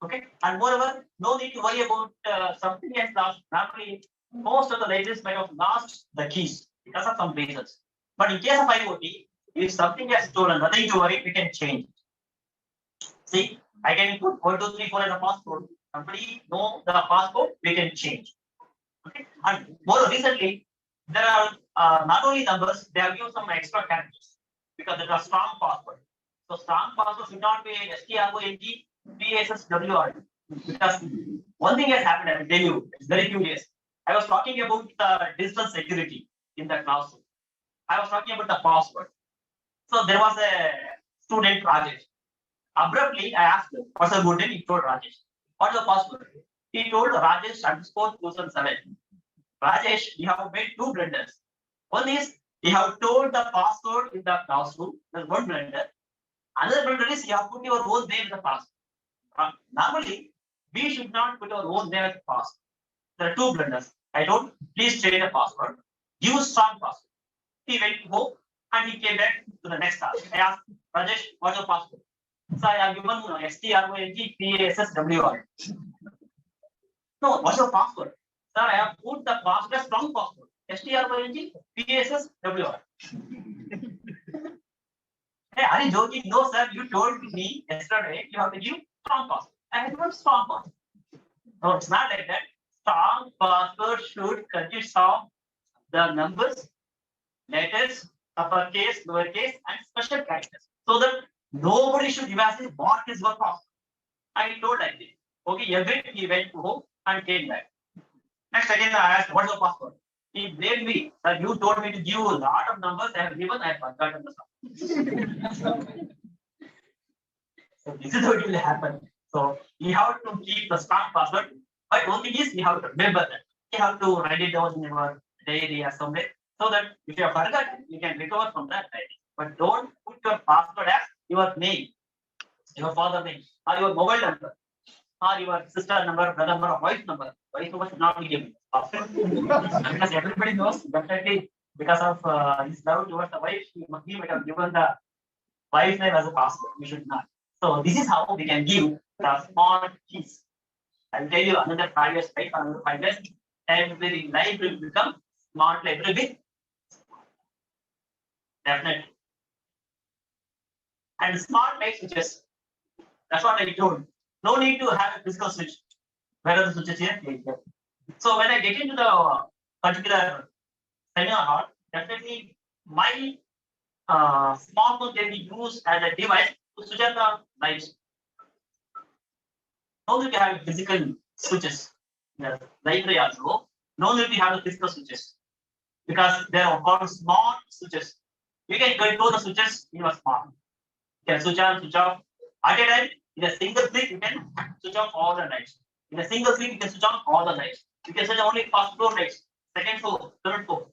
Okay, and moreover, no need to worry about something has lost. Normally, most of the libraries might have lost the keys because of some reasons. But in case of IoT, if something has stolen, nothing to worry, we can change it. See, I can put 1, 2, 3, 4 as a password. Somebody know the password, we can change. Okay, and more recently, there are not only numbers, they have used some extra characters because there are strong password. So strong password should not be STRONG, PSSWR. Because one thing has happened, I will tell you, it's very curious. I was talking about the digital security in the classroom. I was talking about the password. So there was a student, Rajesh. Abruptly, I asked him, what's the good name? He told Rajesh. What's the password? He told Rajesh _2007. Rajesh, you have made two blunders. One is you have told the password in the classroom. There's one blunder. Another blunder is you have put your own name in the password. Normally, we should not put our own name as password. There are two blunders. I told, please change the password. Use strong password. He went home and he came back to the next task. I asked, Rajesh, what's your password? So I have given STRONG PSSWR. No, what's your password? Sir, I have put the password as strong password. STRONG PSSWR. Hey, are you joking? No, sir, you told me yesterday you have to give strong password. I have given strong password. No, it's not like that. Strong password should consist of the numbers, letters, uppercase, lowercase, and special characters, so that nobody should imagine what is your password. I told like this. Okay, he agreed. He went to home and came back. Next again, I asked, what's your password? He blamed me that you told me to give a lot of numbers. I have given, I have forgotten the stuff. So this is what will happen. So you have to keep the strong password, but one thing is you have to remember that. You have to write it down in your diary or somewhere, so that if you have forgotten, you can recover from that diary. But don't put your password as your name, your father's name, or your mobile number, or your sister number, brother number, or wife number. Wife number should not be given. Because everybody knows definitely because of his love towards the wife, he might have given the wife's name as a password. We should not. So this is how we can give the smart keys. I'll tell you another 5 years, right? Another 5 years, every library will become smart library with definitely. And smart light switches. That's what I told. No need to have a physical switch. Where are the switches here? So when I get into the particular seminar hall, definitely my smartphone can be used as a device to switch on the lights. No need to have physical switches. The library also, no need to have the physical switches because they are called smart switches. You can control the switches in your smartphone. You can switch on, switch off. At a time, in a single click, you can switch off all the lights. In a single click, you can switch on all the lights. You can switch on only first floor lights, second floor, third floor.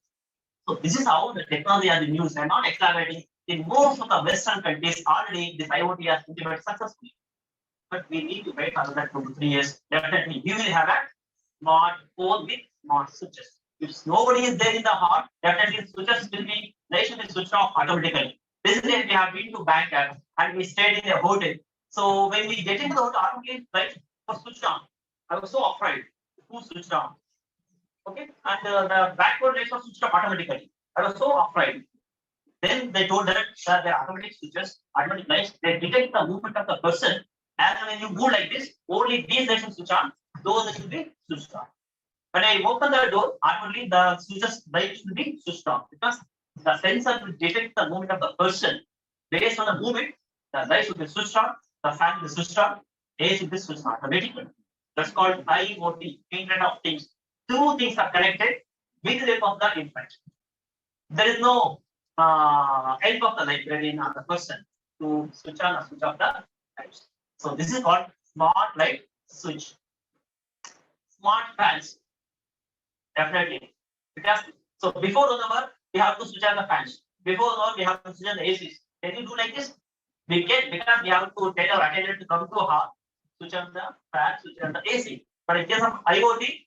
So this is how the technology has been used. I'm not exaggerating. In most of the Western countries, already this IoT has implemented successfully. But we need to wait another 2 to 3 years. Definitely, we will have a smart phone with smart switches. If nobody is there in the hall, definitely switches will be, they should be switched off automatically. Basically, we have been to bank and we stayed in a hotel. So when we get into the hotel, automatically lights were switched on. I was so afraid. Who switched on? Okay, and the backward lights were switched off automatically. I was so afraid. Then they told that the automatic switches, automatic lights, they detect the movement of the person. And when you move like this, only these lights will switch on. Those that should be switched on. When I open the door, automatically the switches lights will be switched on because the sensor will detect the movement of the person. Based on the movement, the light should be switched on, the fan will be switched on, AC should be switched on automatically. That's called IoT, Internet of Things. Two things are connected with the help of the internet. There is no help of the librarian or the person. to switch on or switch off the lights. So this is called smart light switch. Smart fans, definitely. Because so before November, we have to switch on the fans. Before November, we have to switch on the ACs. Can you do like this? We can, because we have to tell our attendant to come to a hall, switch on the fan, switch on the AC. But in case of IoT,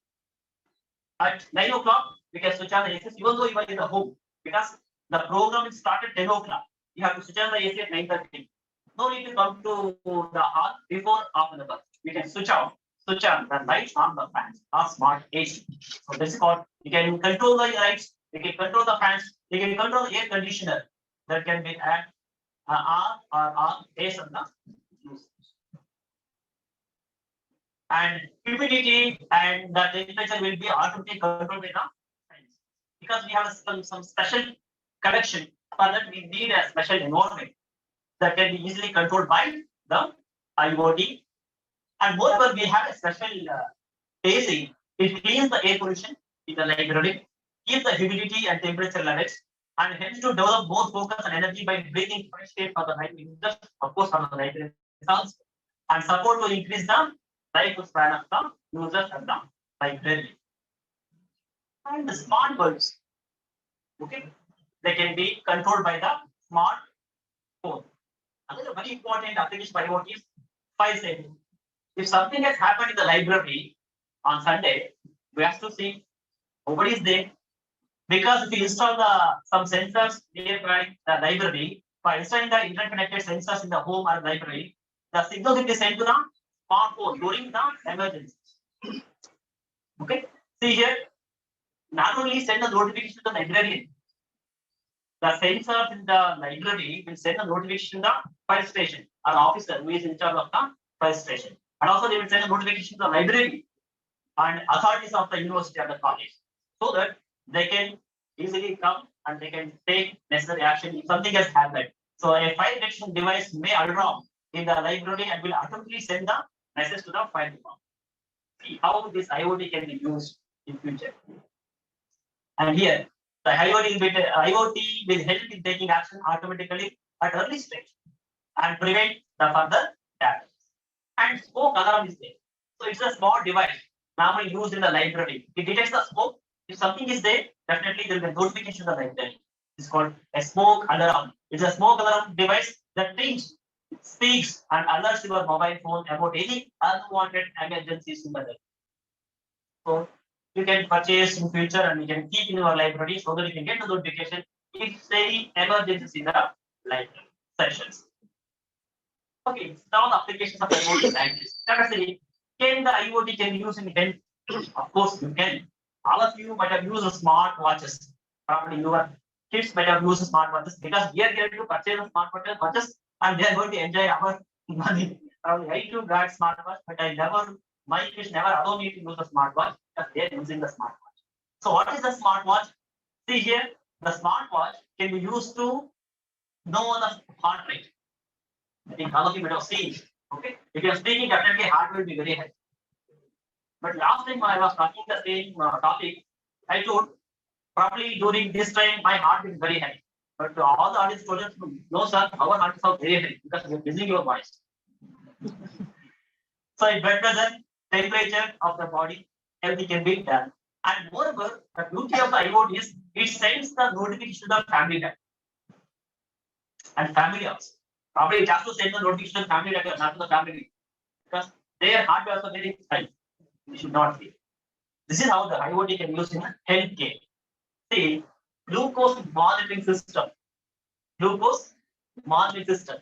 at 9 o'clock, we can switch on the AC even though you are in the home, because the program is started 10 o'clock. You have to switch on the AC at 9:30. No need to come to the hall before half an hour. We can switch on the lights on the fans or smart AC. So this is called, you can control the lights, you can control the fans, you can control the air conditioner that can be at on or on based on the usage. And humidity and the temperature will be automatically controlled by the fans. Because we have some special connection, for that we need a special environment that can be easily controlled by the IoT. And moreover, we have a special AC. It cleans the air pollution in the library, keeps the humidity and temperature levels, and helps to develop more focus and energy by breathing fresh air for the library users, of course, for the library results, and support to increase the lifespan of the users at the library. And the smart bulbs, okay, they can be controlled by the smart phone. Another very important application by IoT is file saving. If something has happened in the library on Sunday, we have to see nobody is there. Because if you install some sensors nearby the library, by installing the interconnected sensors in the home or library, the signal will be sent to the smartphone during the emergency. Okay, see here, not only send a notification to the librarian, the sensors in the library will send a notification to the fire station or officer who is in charge of the fire station. And also they will send a notification to the library and authorities of the university or the college, so that they can easily come and they can take necessary action if something has happened. So a fire detection device may alarm in the library and will automatically send the message to the fire department. See how this IoT can be used in future. And here, the IoT will help in taking action automatically at early stage and prevent the further damage. And smoke alarm is there. So it's a small device normally used in the library. It detects the smoke. If something is there, definitely there will be a notification to the library. It's called a smoke alarm. It's a smoke alarm device that rings, speaks, and alerts your mobile phone about any unwanted emergencies in the library. So you can purchase in future and you can keep in your library so that you can get the notification if any emergencies in the library sessions. Okay, now the applications of IoT scientists. Let us see, can the IoT can be used in health? Of course, you can. All of you might have used smart watches. Probably your kids might have used smart watches because we are going to purchase a smart watches and they are going to enjoy our money. Probably I too got smartwatch, but my kids never allow me to use a smartwatch because they are using the smartwatch. So what is the smartwatch? See here, the smartwatch can be used to know the heart rate. I think all of you might have seen. Okay, if you are speaking, definitely heart will be very high. But last time I was talking the same topic, I told probably during this time my heart is very high. But all the audience told us, no sir, our heart is not very high because we are losing your voice. So in blood pressure, temperature of the body, everything can be done. And moreover, the beauty of the IoT is it sends the notification to the family data and family also. Probably it has to send the notification to the family data, not to the family, because their heart is also very high. We should not feel. This is how the IoT can be used in healthcare. See, glucose monitoring system. Glucose monitoring system.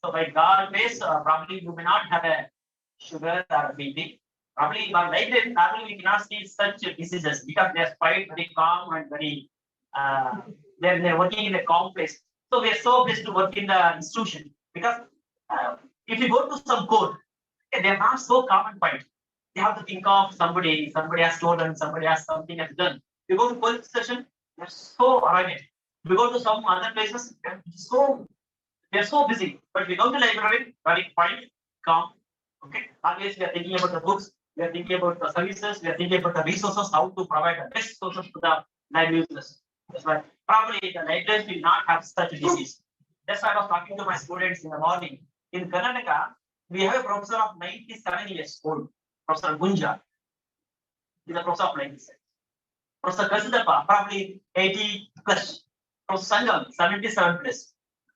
So by God grace, probably you may not have a sugar or BP. Probably by library, probably we cannot see such diseases because they are quite very calm and very they're working in a calm place. So we are so blessed to work in the institution because if you go to some court, they are not so calm and quiet. They have to think of somebody has stolen, somebody has something has done. You go to police station, they're so arrogant. We go to some other places, they're so busy. But we go to library, very quiet, calm. Okay. Always we are thinking about the books, we are thinking about the services, we are thinking about the resources, how to provide the best resources to the library users. That's why probably the libraries will not have such disease. Just I was talking to my students in the morning. In Karnataka, we have a professor of 97 years old, Professor Gunja. He's a professor of 97. Professor Kasidappa, probably 80 plus. Professor Sangam, 77 plus.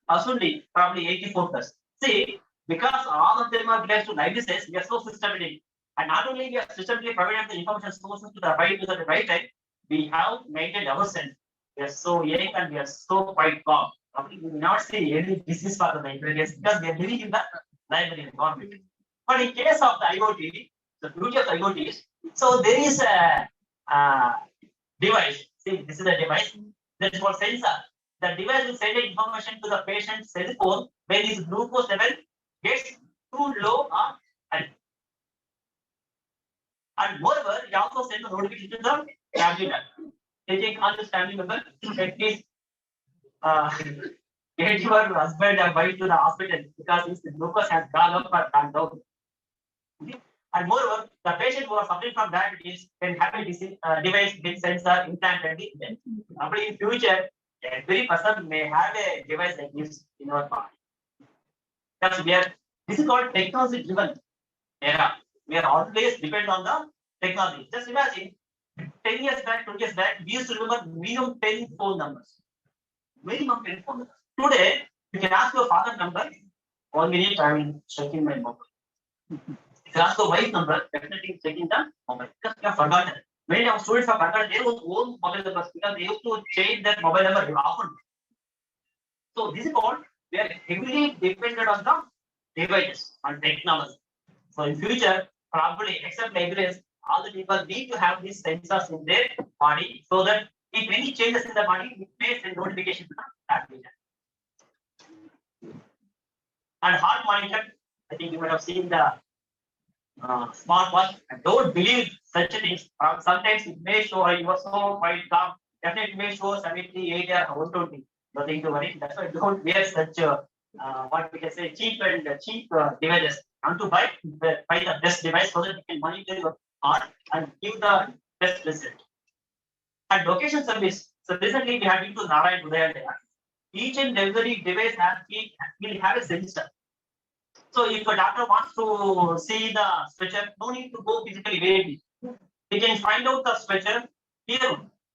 Asundi, probably 84 plus. See, because all of them are related to life disease, we are so systematic. And not only we are systematically providing the information sources to the right time, we have maintained ourselves. We are so young and we are so quite calm. We will not see any disease for the librarians because we are living in the library environment. But in case of the IoT, the beauty of the IoT is, so there is a device. See, this is a device that is called sensor. The device will send the information to the patient's cell phone when his glucose level gets too low or high. And moreover, it also sends the notification to the family member. Taking on this family member, at least get your husband and wife to the hospital because his glucose has gone up or gone down. Okay? And moreover, the patient who are suffering from diabetes can have a device with sensor implanted in them. But in future, every person may have a device like this in our body. Because this is called technology-driven era. We are always depend on the technology. Just imagine, 10 years back, 20 years back, we used to remember minimum 10 phone numbers. Minimum 10 phone numbers. Today, you can ask your father number. 1 minute, I will check in my mobile. If you ask your wife number, definitely checking the mobile. Because you have forgotten. Many of students have forgotten their own mobile numbers because they used to change their mobile number often. So this is called, we are heavily dependent on the devices, on technology. So in future, probably except librarians, all the people need to have these sensors in their body so that if any changes in the body, it may send notification to the application. And heart monitor, I think you might have seen the smartwatch. I don't believe such things. Sometimes it may show you are so quite calm. Definitely it may show 78 or 120. Nothing to worry. That's why don't wear such what we can say cheap devices. Want to buy the best device so that you can monitor your heart and give the best result. And location service. So recently we have been to Narayan Udayalaya. Each and every device will have a sensor. So if a doctor wants to see the stretcher, no need to go physically very. He can find out the stretcher here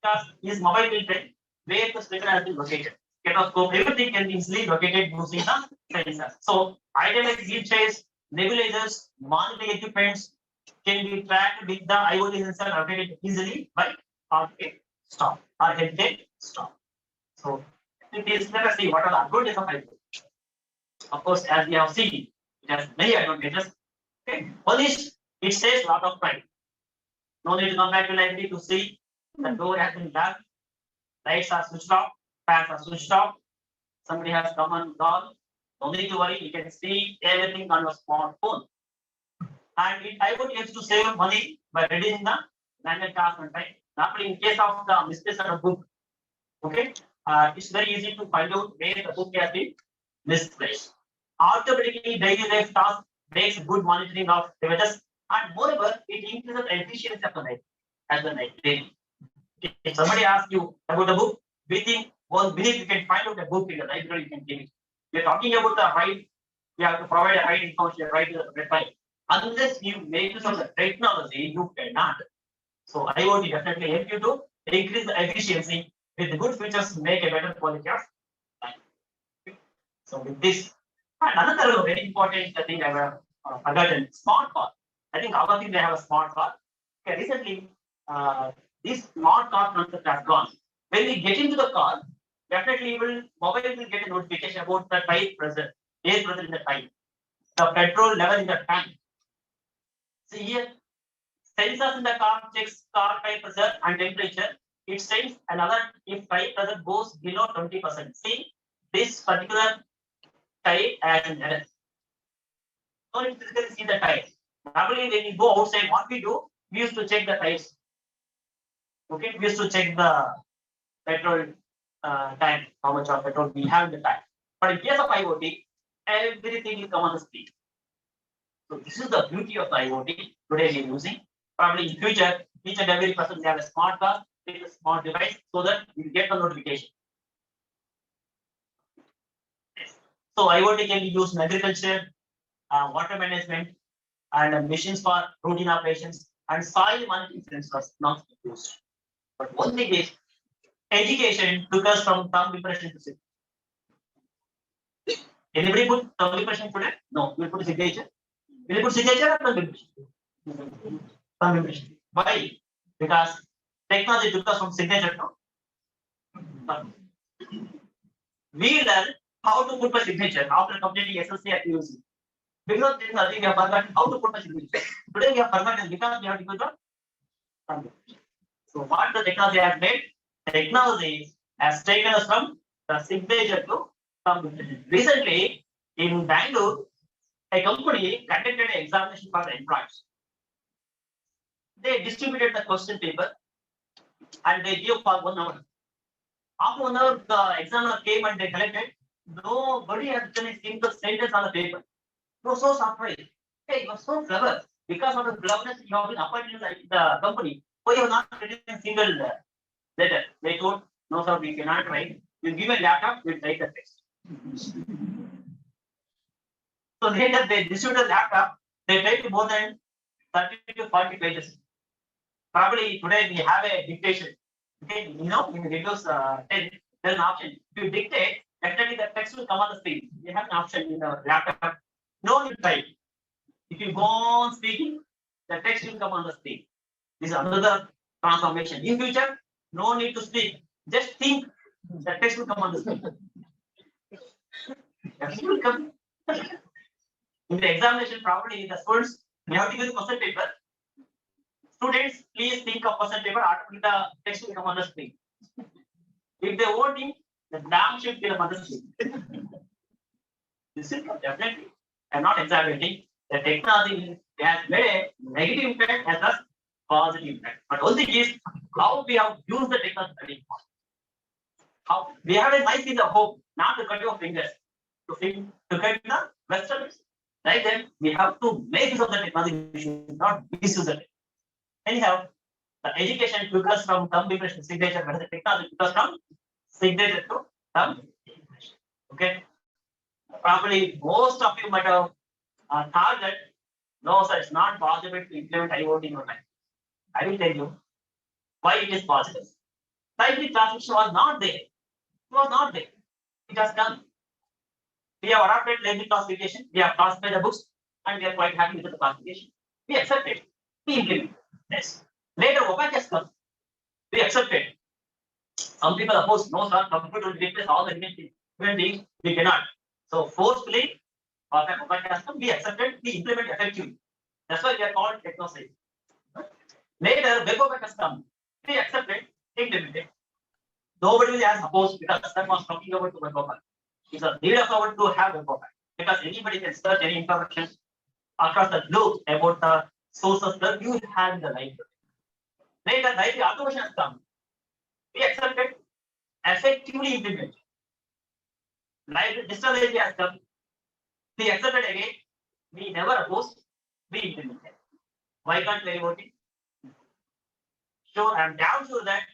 because his mobile will tell where the stretcher has been located. Stethoscope, everything can be easily located using the sensor. So ideally, wheelchairs, nebulizers, monitoring equipments can be tracked with the IoT sensor located easily by heartbeat stop or head rate stop. So let us see what are the advantages of IoT. Of course, as we have seen, it has many advantages. Okay. One is it saves a lot of time. No need to come back to library to see the door has been locked, lights are switched off, fans are switched off, somebody has come and gone. No need to worry, you can see everything on your smartphone. And IoT helps to save money by reducing the manual task and time. Not in case of the misplaced of a book. Okay, it's very easy to find out where the book has been misplaced. Automatically, daily life task makes good monitoring of devices, and moreover, it increases the efficiency of the life as the library. If somebody asks you about a book, within 1 minute you can find out a book in the library. You can give it. We are talking about the right. We have to provide a right information, right reply. Unless you make use of the technology, you cannot. So IoT definitely help you to increase the efficiency with the good features, make a better quality of life. So with this. And another very important thing I have forgotten, smart car. I think all of you may have a smart car. Okay, recently, this smart car concept has gone. When we get into the car, definitely mobile will get a notification about the tire pressure, air pressure in the tire, the petrol level in the tank. See here, sensors in the car checks car tire pressure and temperature. It sends an alert if tire pressure goes below 20%. See, this particular tire as an error. So you physically see the tires. Normally, when you go outside, what we do, we used to check the tires. Okay, we used to check the petrol tank, how much of petrol we have in the tank. But in case of IoT, everything will come on the screen. So this is the beauty of the IoT today we are using. Probably in future, each and every person will have a smart car with a smart device so that you get the notification. Yes. So IoT can be used in agriculture, water management, and machines for routine operations, and soil monitoring sensors not used. But one thing is, education took us from thumb impression to signature. Anybody put thumb impression today? No, we put signature. Will you put signature or thumb impression? Thumb impression. Why? Because technology took us from signature to thumb. We learn how to put a signature after completing SLC at UC. Because of technology, we have forgotten how to put a signature. Today we have forgotten because we have to put the thumb. So what the technology has made? Technology has taken us from the signature to thumb impression. Recently, in Bangalore, a company conducted an examination for the employees. They distributed the question paper and they gave for 1 hour. After 1 hour, the examiner came and they collected. Nobody has written a single sentence on the paper. They were so surprised. Hey, you are so clever. Because of the cleverness you have been appointed in the company, why you have not written a single letter? They told, no sir, we cannot write. You give a laptop, we'll write the text. So later they distributed the laptop, they typed more than 30 to 40 pages. Probably today we have a dictation. Okay, in Windows 10, there's an option. If you dictate, definitely the text will come on the screen. You have an option in the laptop. No need to type. If you go on speaking, the text will come on the screen. This is another transformation. In future, no need to speak. Just think, the text will come on the screen. Text will come. In the examination, probably the students, we have to use question paper. Students, please think of question paper after the text will come on the screen. If they won't think, the damn should be on the screen. This is definitely, I'm not exaggerating. The technology has made a negative impact as well as positive impact. But one thing is how we have used the technology. How we have a nice in the hope, not to cut your fingers, to cut the vegetables. Right then, we have to make use of the technology, we should not misuse it. Anyhow, the education took us from thumb impression to signature, but the technology took us from signature to thumb impression. Okay. Probably most of you might have thought that no, sir, it's not possible to implement IoT in your life. I will tell you why it is possible. Library classification was not there. It was not there. It has come. We have adopted library classification. We have classified the books, and we are quite happy with the classification. We accept it. We implement. Yes. Later, OPAC has come. We accept it. Some people oppose. No, sir, computer will replace all the human beings. We cannot. So forcefully, OPAC has come. We accepted. We implement effectively. That's why we are called techno-science. Later, web OPAC has come. We accepted. Implemented. Nobody has opposed because that was talking about the web OPAC. It's a need of our to have web OPAC because anybody can search any information across the globe about the sources that you have in the library. Later, library automation has come. We accepted, effectively implemented. Library digital library has come. We accepted again. We never opposed. We implemented. Why can't we vote it? Sure, I'm damn sure that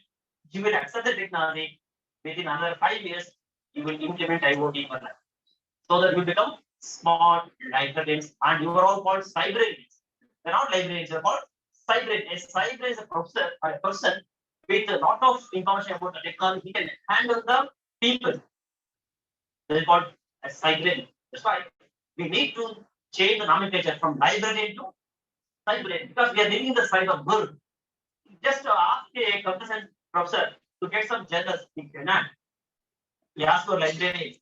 you will accept the technology within another 5 years. You will implement IoT in your life, so that you become smart librarians, and you are all called librarians. They're not librarians, they're called librarians. A librarian is a professor or a person with a lot of information about the technology. He can handle the people. They're called a librarian. That's why we need to change the nomenclature from librarian to librarian because we are living in the cyber world. Just to ask a competent professor to get some journals, he cannot. We ask for librarian.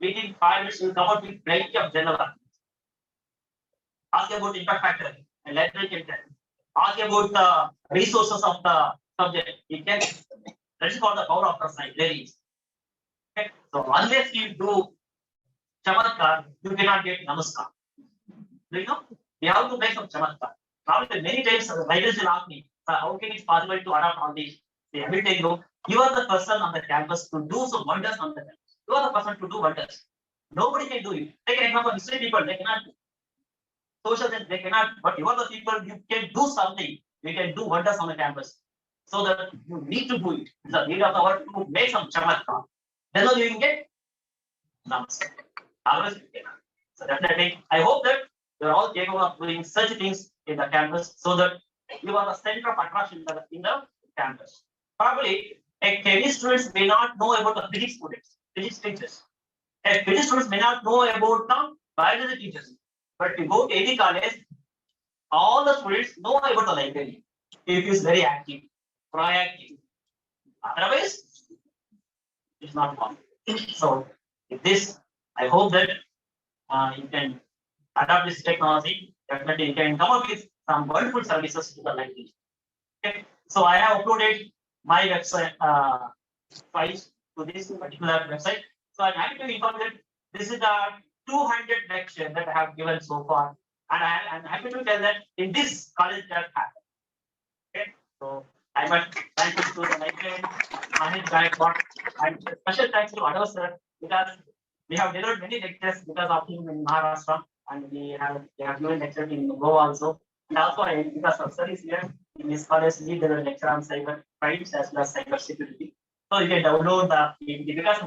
Within 5 minutes, will come out with plenty of journal articles. Ask about impact factor, a librarian can tell. Ask about the resources of the subject. He can. That is called the power of the librarians. Okay. So unless you do chamatkar, you cannot get namaskar. Do you know? We have to make some chamatkar. Probably many times the librarians will ask me, how can it possible to adopt all these? I will tell you, you are the person on the campus to do some wonders on the campus. You are the person to do wonders. Nobody can do it. Take an example, history people, they cannot do. Social science, they cannot, but you are the people, you can do something. We can do wonders on the campus. So that you need to do it. It's a need of our to make some chamatkar. Then you can get namaskar. Always. So definitely, I hope that you are all capable of doing such things in the campus so that you are the center of attraction in the campus. Probably, a chemistry students may not know about the physics students, physics teachers. A physics students may not know about the biology teachers. But if you go to any college, all the students know about the library. It is very active, proactive. Otherwise, it's not fun. So, with this, I hope that you can adopt this technology. Definitely, you can come up with some wonderful services to the library. Okay. So, I have uploaded my website files to this particular website. So, I'm happy to inform that this is the 200 lecture that I have given so far. And I'm happy to tell that in this college that happened. Okay. So, I must thank you to the librarian, Mahesh Gaikwad, and special thanks to Adav sir, because we have delivered many lectures because of him in Maharashtra, and we have given lectures in Goa also. And also, because of sir is here in this college, we deliver lecture on cyber crimes as well as cyber security. So you can download the PPT because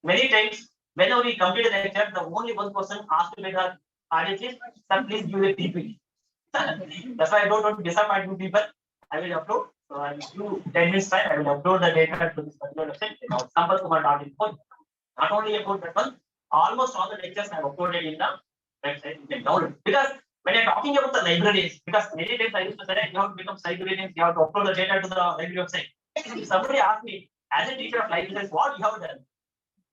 many times whenever we complete a lecture, the only one person asked to be the audience is, sir, please give the PPT. That's why I don't want to disappoint you people. I will upload. So I will do 10 minutes time. I will upload the data to this particular website. Sampathkumar.info. Not only about that one, almost all the lectures I have uploaded in the website. You can download. Because when I'm talking about the libraries, because many times I used to say you have to become librarians, you have to upload the data to the library website. If somebody asked me, as a teacher of libraries, what you have done?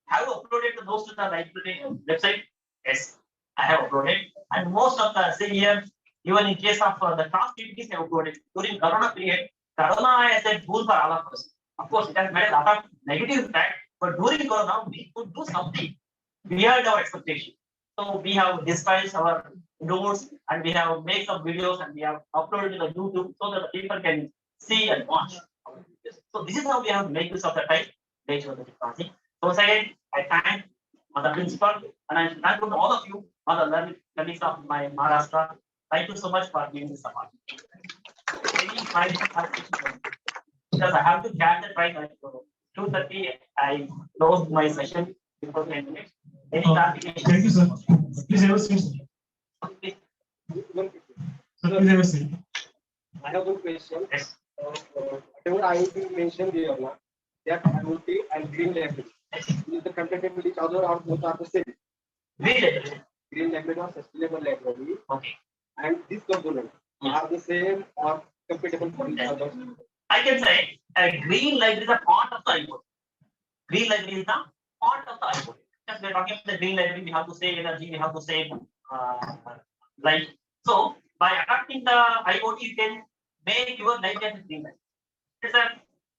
Have you uploaded those to the library website? Yes, I have uploaded. And most of the say here, even in case of the class PPTs, I have uploaded during Corona period. Corona is a boon for all of us. Of course, it has made a lot of negative impact, but during Corona, we could do something beyond our expectation. So we have dispatched our notes and we have made some videos and we have uploaded to the YouTube so that the people can see and watch. So this is how we have made use of the time based on the technology. So once again, I thank the principal and I thank to all of you, all the learning colleagues of my Maharashtra. Thank you so much for giving this support. Because I have to catch the train at 2:30. I close my session before 10 minutes. Any clarification? Thank you, sir. Please have a seat. Please. Sir, please have a seat. I have one question. Yes. Whatever IoT mentioned here, that IoT and green library. Is the compatible each other or both are the same? Green library or sustainable library. Okay. And this component are the same or compatible for each other? I can say a green library is a part of the IoT. Green library is the part of the IoT. Because we're talking about the green library, we have to save energy, we have to save light. So by adapting the IoT, you can make your life as a green library. It's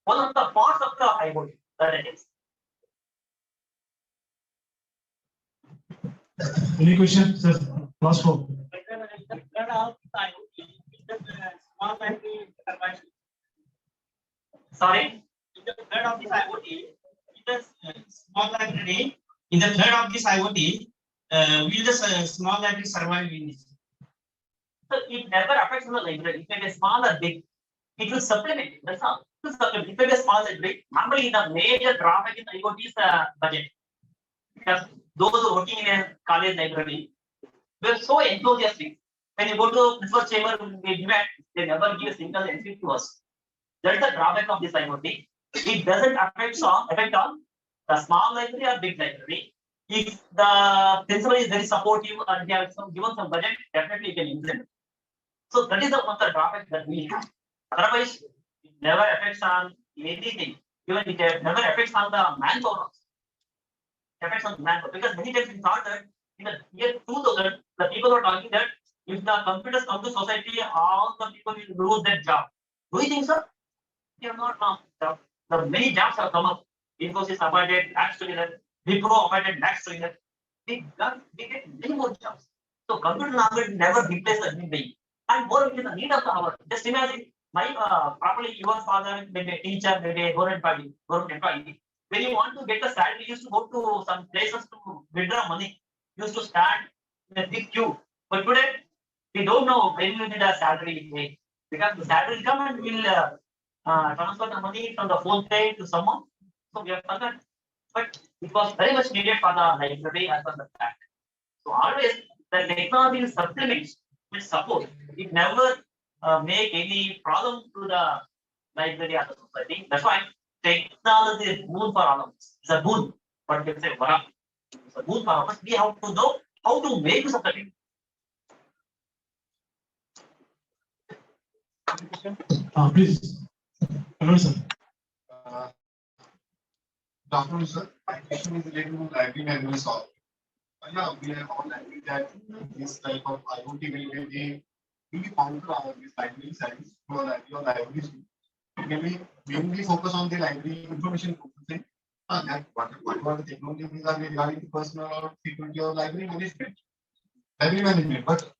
one of the parts of the IoT that it is. Any question, sir? Last four. Sorry. In the third of this IoT, small library. In the third of this IoT, will the small library survive in this? So it never affects the library. It may be small or big. It will supplement. That's all. It will supplement. It may be small or big. Normally, the major drawback in IoT is the budget. Because those who are working in a college library, we're so enthusiastic. When you go to principal chamber, they never give a single entry to us. That's the drawback of this IoT. It doesn't affect on the small library or big library. If the principal is very supportive and they have given some budget, definitely you can implement. So that is one of the drawbacks that we have. Otherwise, it never affects on anything. Even it never affects on the manpower. It affects on the manpower because many times we thought that in the year 2000, the people were talking that if the computers come to society, all the people will lose their job. Do you think so? They are not now. The many jobs have come up. Infosys appointed lakhs together. Wipro appointed lakhs together. We get many more jobs. So computer knowledge never replace the human being. And more it is the need of the hour. Just imagine my probably your father, maybe a teacher, maybe a government employee. When you want to get the salary, you used to go to some places to withdraw money. You used to stand in a big queue. But today, we don't know when we need a salary paid. Because the salary will come and we'll transfer the money from the phone pay to someone. So we have forgotten. But it was very much needed for the library as well as that. So always the technology will supplement, will support. It never make any problem to the library or the society. That's why technology is boon for all of us. It's a boon. But we say, wow, it's a boon for all of us. We have to know how to make use of the technology. Please. Hello, sir. Good afternoon, sir. My question is related to library management software. Yeah, we have all agreed that this type of IoT will be found for this library science for libraries. Can we mainly focus on the library information processing? That what the technologies are regarding the personal or security or library management? Library management, but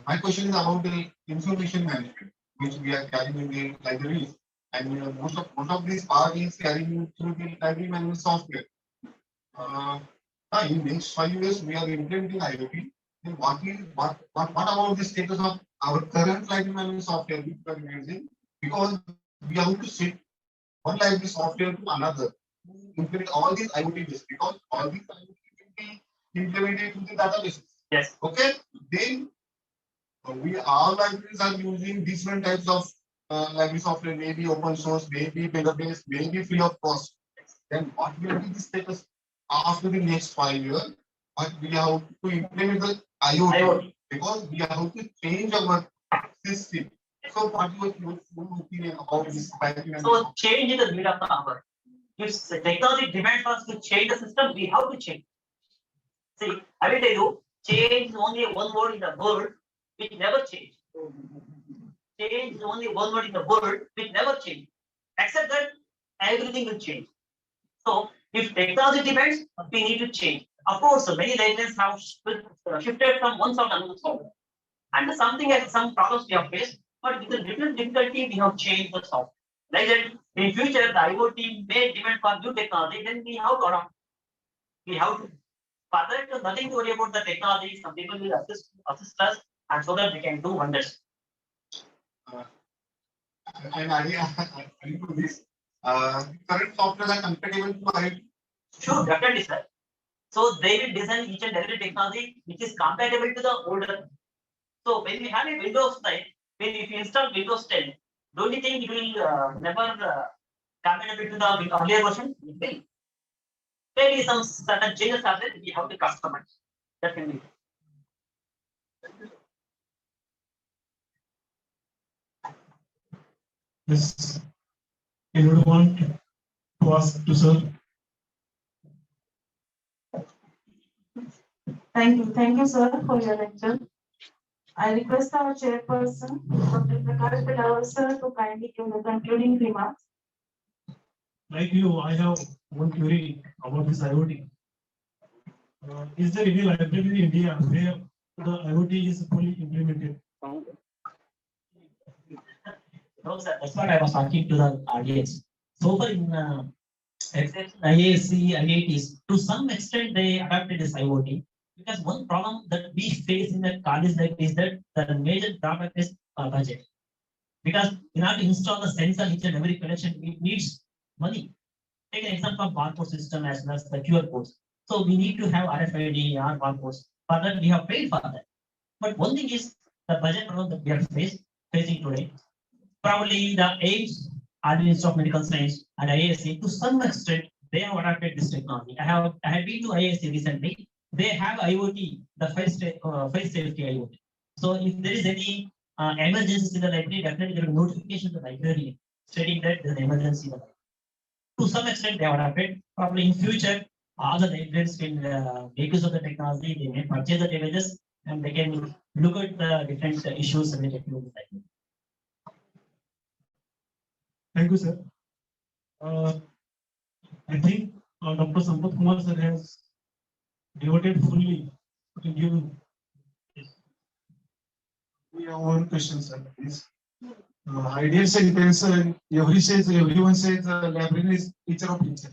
my question is about the information management, which we are carrying in the libraries. And most of these part is carrying through the library management software. In next 5 years, we are implementing IoT. Then what about the status of our current library management software which we are using? Because we have to shift one library software to another, implement all these IoT based, because all these IoT will be implemented to the databases. Yes. Okay. Then we all libraries are using different types of library software, maybe open source, maybe database, maybe free of cost. Then what will be the status after the next 5 years? But we have to implement the IoT, because we have to change our system. So what is your opinion about this? So change is the need of the hour. If the technology demands us to change the system, we have to change. See, I will tell you, change is only one word in the world which never change. Change is only one word in the world which never change. Except that everything will change. So if technology demands, we need to change. Of course, many libraries have shifted from one software to another software. And some problems we have faced, but with a little difficulty, we have changed the software. Like that, in future, the IoT may demand for new technology, then we have to adopt. We have to. Further, nothing to worry about the technology. Some people will assist us, and so that we can do wonders. And I do this. Current software are compatible to IoT. Sure, definitely, sir. So they will design each and every technology which is compatible to the older. So when we have a Windows 9, if you install Windows 10, don't you think it will never compatible to the earlier version? It will. Maybe some certain changes are there, we have to customize. That can be. Yes. Anyone want to ask to sir? Thank you, sir, for your lecture. I request our chairperson, Dr. Prakash Pillai, sir, to kindly give the concluding remarks. Like you, I have one query about this IoT. Is there any library in India where the IoT is fully implemented? No, sir, that's what I was talking to the audience. So far in except IAC, IITs, to some extent they adapted this IoT. Because one problem that we face in the college life is that the major drawback is budget. Because in order to install the sensor each and every connection, it needs money. Take an example of barcode system as well as the QR codes. So we need to have RFID or barcodes. For that, we have paid for that. But one thing is the budget problem that we are facing today. Probably the AIMS, Army Institute of Medical Science, and IAC, to some extent, they have adapted this technology. I have been to IAC recently. They have IoT, the fire safety IoT. So if there is any emergency in the library, definitely there will be notification to the librarian stating that there is an emergency in the library. To some extent, they have adapted. Probably in future, all the librarians can make use of the technology. They may purchase the devices and they can look at the different issues related to the library. Thank you, sir. I think Dr. Sampathkumar sir has devoted fully to give. We have one question, sir, please. Ideal sentence, everyone says librarian is teacher of teacher.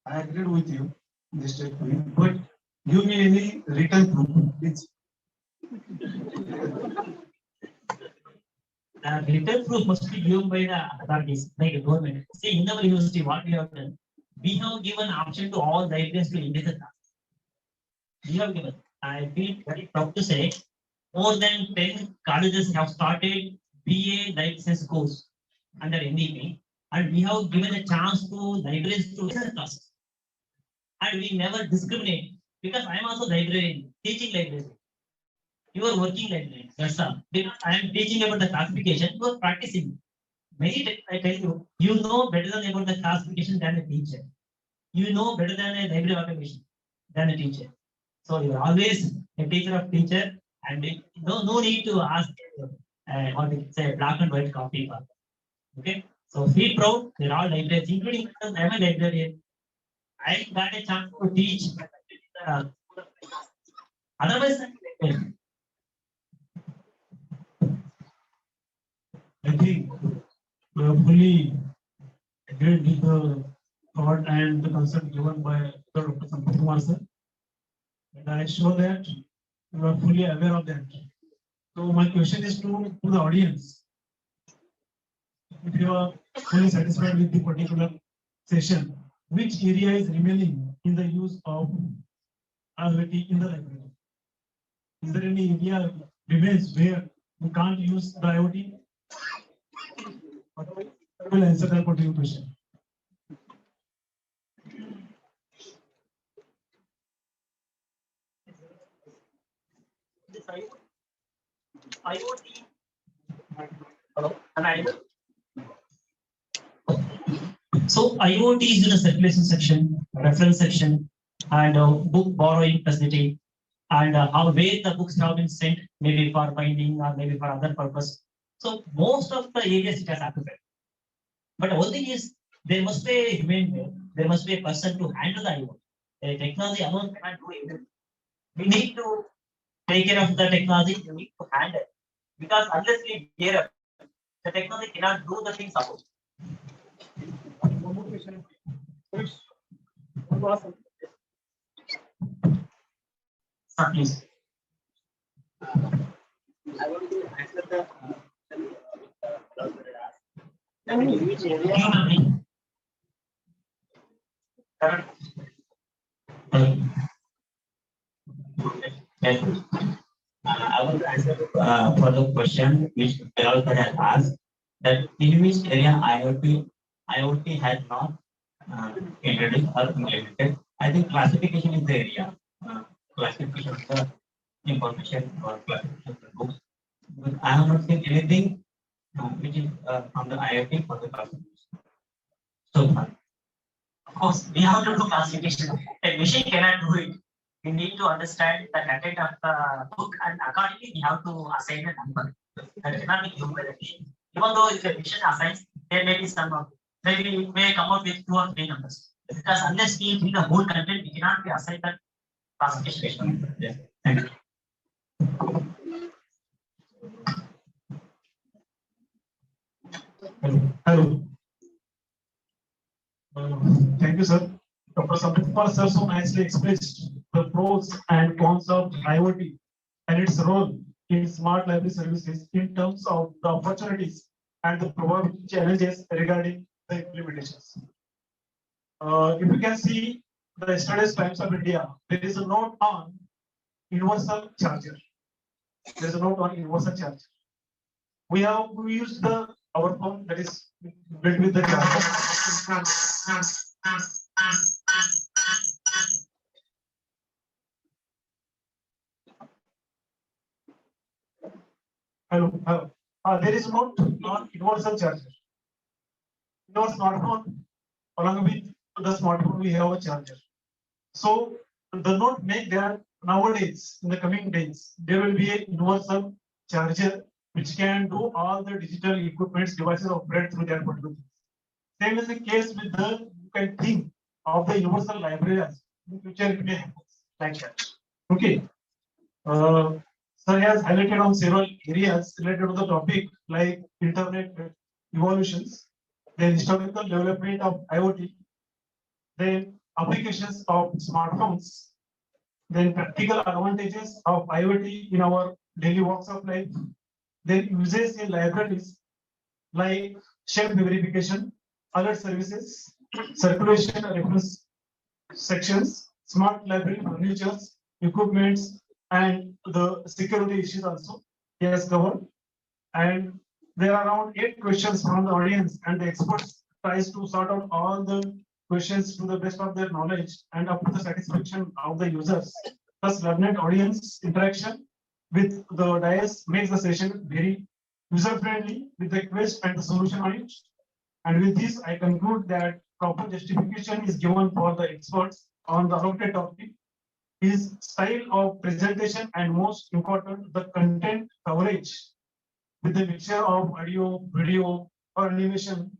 I agreed with you in this statement, but give me any written proof, please. The written proof must be given by the authorities, like the government. See, in our university, what we have done, we have given option to all librarians to indicate. We have given. I feel very proud to say more than 10 colleges have started BA license course under NDP, and we have given a chance to libraries to listen classes. And we never discriminate because I am also librarian, teaching librarian. You are working librarian, that's all. Because I am teaching about the classification, you are practicing. Many I tell you, you know better than about the classification than a teacher. You know better than a library automation than a teacher. So you are always a teacher of teacher, and no need to ask what we say black and white copy. Okay, so feel proud. They're all librarians, including I'm a librarian. I got a chance to teach. Otherwise, I think we have fully agreed with the thought and the concept given by Dr. Sampathkumar sir. And I show that you are fully aware of that. So my question is to the audience. If you are fully satisfied with the particular session, which area is remaining in the use of IoT in the library? Is there any area remains where we can't use the IoT? I will answer that particular question. IoT. Hello, am I audible? So IoT is in the circulation section, reference section, and book borrowing facility, and how where the books have been sent, maybe for binding or maybe for other purpose. So most of the areas it has occupied. But one thing is there must be a human being, there must be a person to handle the IoT. The technology alone cannot do everything. We need to take care of the technology, we need to handle. Because unless we gear up, the technology cannot do the things about. One more question. Sir, please. I want to answer the which area. I want to answer for the question which Developer has asked, that in which area IoT has not introduced or implemented. I think classification is the area. Classification of the information or classification of the books. But I have not seen anything which is from the IoT for the classification. So far. Of course, we have to do classification. A machine cannot do it. We need to understand the content of the book, and accordingly we have to assign a number. That cannot be given by the machine. Even though if a machine assigns, there may be some, maybe it may come out with 2 or 3 numbers. Because unless we read the whole content, we cannot be assigned that classification. Yeah. Thank you. Hello. Thank you, sir. Dr. Sampathkumar sir so nicely expressed the pros and cons of IoT and its role in smart library services in terms of the opportunities and the probable challenges regarding the implementations. If you can see the yesterday's Times of India, there is a note on universal charger. There is a note on universal charger. We used our phone that is built with the charger. Hello. There is no universal charger. In our smartphone, along with the smartphone, we have a charger. So the note make that nowadays, in the coming days, there will be a universal charger which can do all the digital equipments, devices operate through that particular thing. Same is the case with the, you can think of the universal library as in future it may happen like that. Okay. Sir has highlighted on several areas related to the topic like internet evolutions, then historical development of IoT, then applications of smartphones, then practical advantages of IoT in our daily walks of life, then uses in libraries like shelf verification, alert services, circulation reference sections, smart library furnitures, equipments, and the security issues also he has covered. And there are around 8 questions from the audience, and the experts tries to sort out all the questions to the best of their knowledge and up to the satisfaction of the users. Thus, learned audience interaction with the dais makes the session very user-friendly with the quest and the solution on it. And with this, I conclude that proper justification is given for the experts on the allotted topic. His style of presentation and most important, the content coverage with the mixture of audio, video, or animation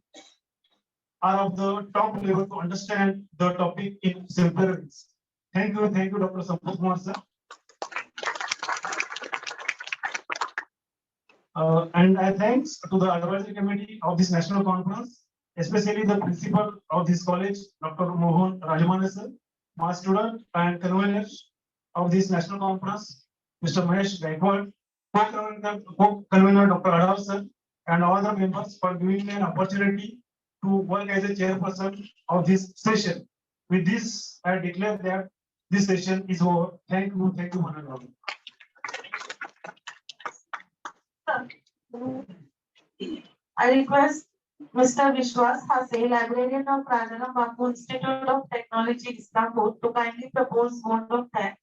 are of the top level to understand the topic in simpler ways. Thank you, Dr. Sampathkumar sir. And I thanks to the advisory committee of this national conference, especially the principal of this college, Dr. Mohan Rajamane sir, my student and convener of this national conference, Mr. Mahesh Gaikwad, co-convener Dr. Adar sir, and all the members for giving me an opportunity to work as a chairperson of this session. With this, I declare that this session is over. Thank you, Manan. I request Mr. Vishwas Hase, librarian of Rajana Bapu Institute of Technology, Istanbul, to kindly propose vote of thanks.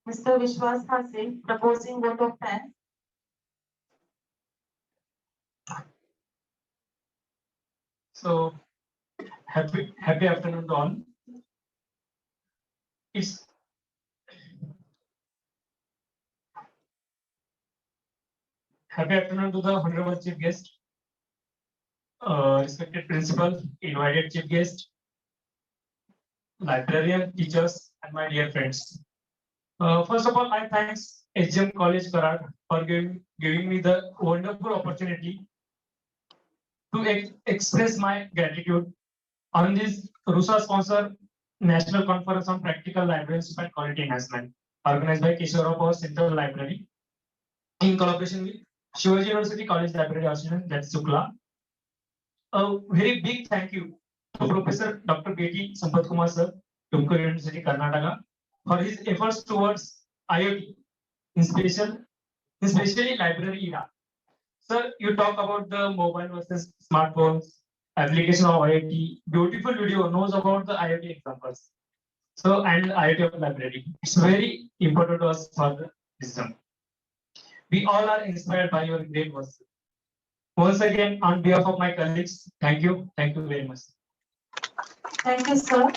Mr. Vishwas Hase, proposing vote of thanks. So, happy afternoon to all. It's happy afternoon to the honorable chief guest, respected principal, invited chief guest, librarian, teachers, and my dear friends. First of all, I thanks SGM College Karad for giving me the wonderful opportunity to express my gratitude on this RUSA sponsor National Conference on Practical Librarianship and Quality Enhancement, organized by Keshavrao Pawar Central Library in collaboration with Shivaji University College Library Association, that's SUCLA. A very big thank you to Professor Dr. Sampathkumar sir, Tumkur University, Karnataka, for his efforts towards IoT, especially library era. Sir, you talk about the mobile versus smartphones, application of IoT, beautiful video knows about the IoT examples. So, and IoT of library. It's very important to us for the system. We all are inspired by your great work. Once again, on behalf of my colleagues, thank you very much. Thank you, sir.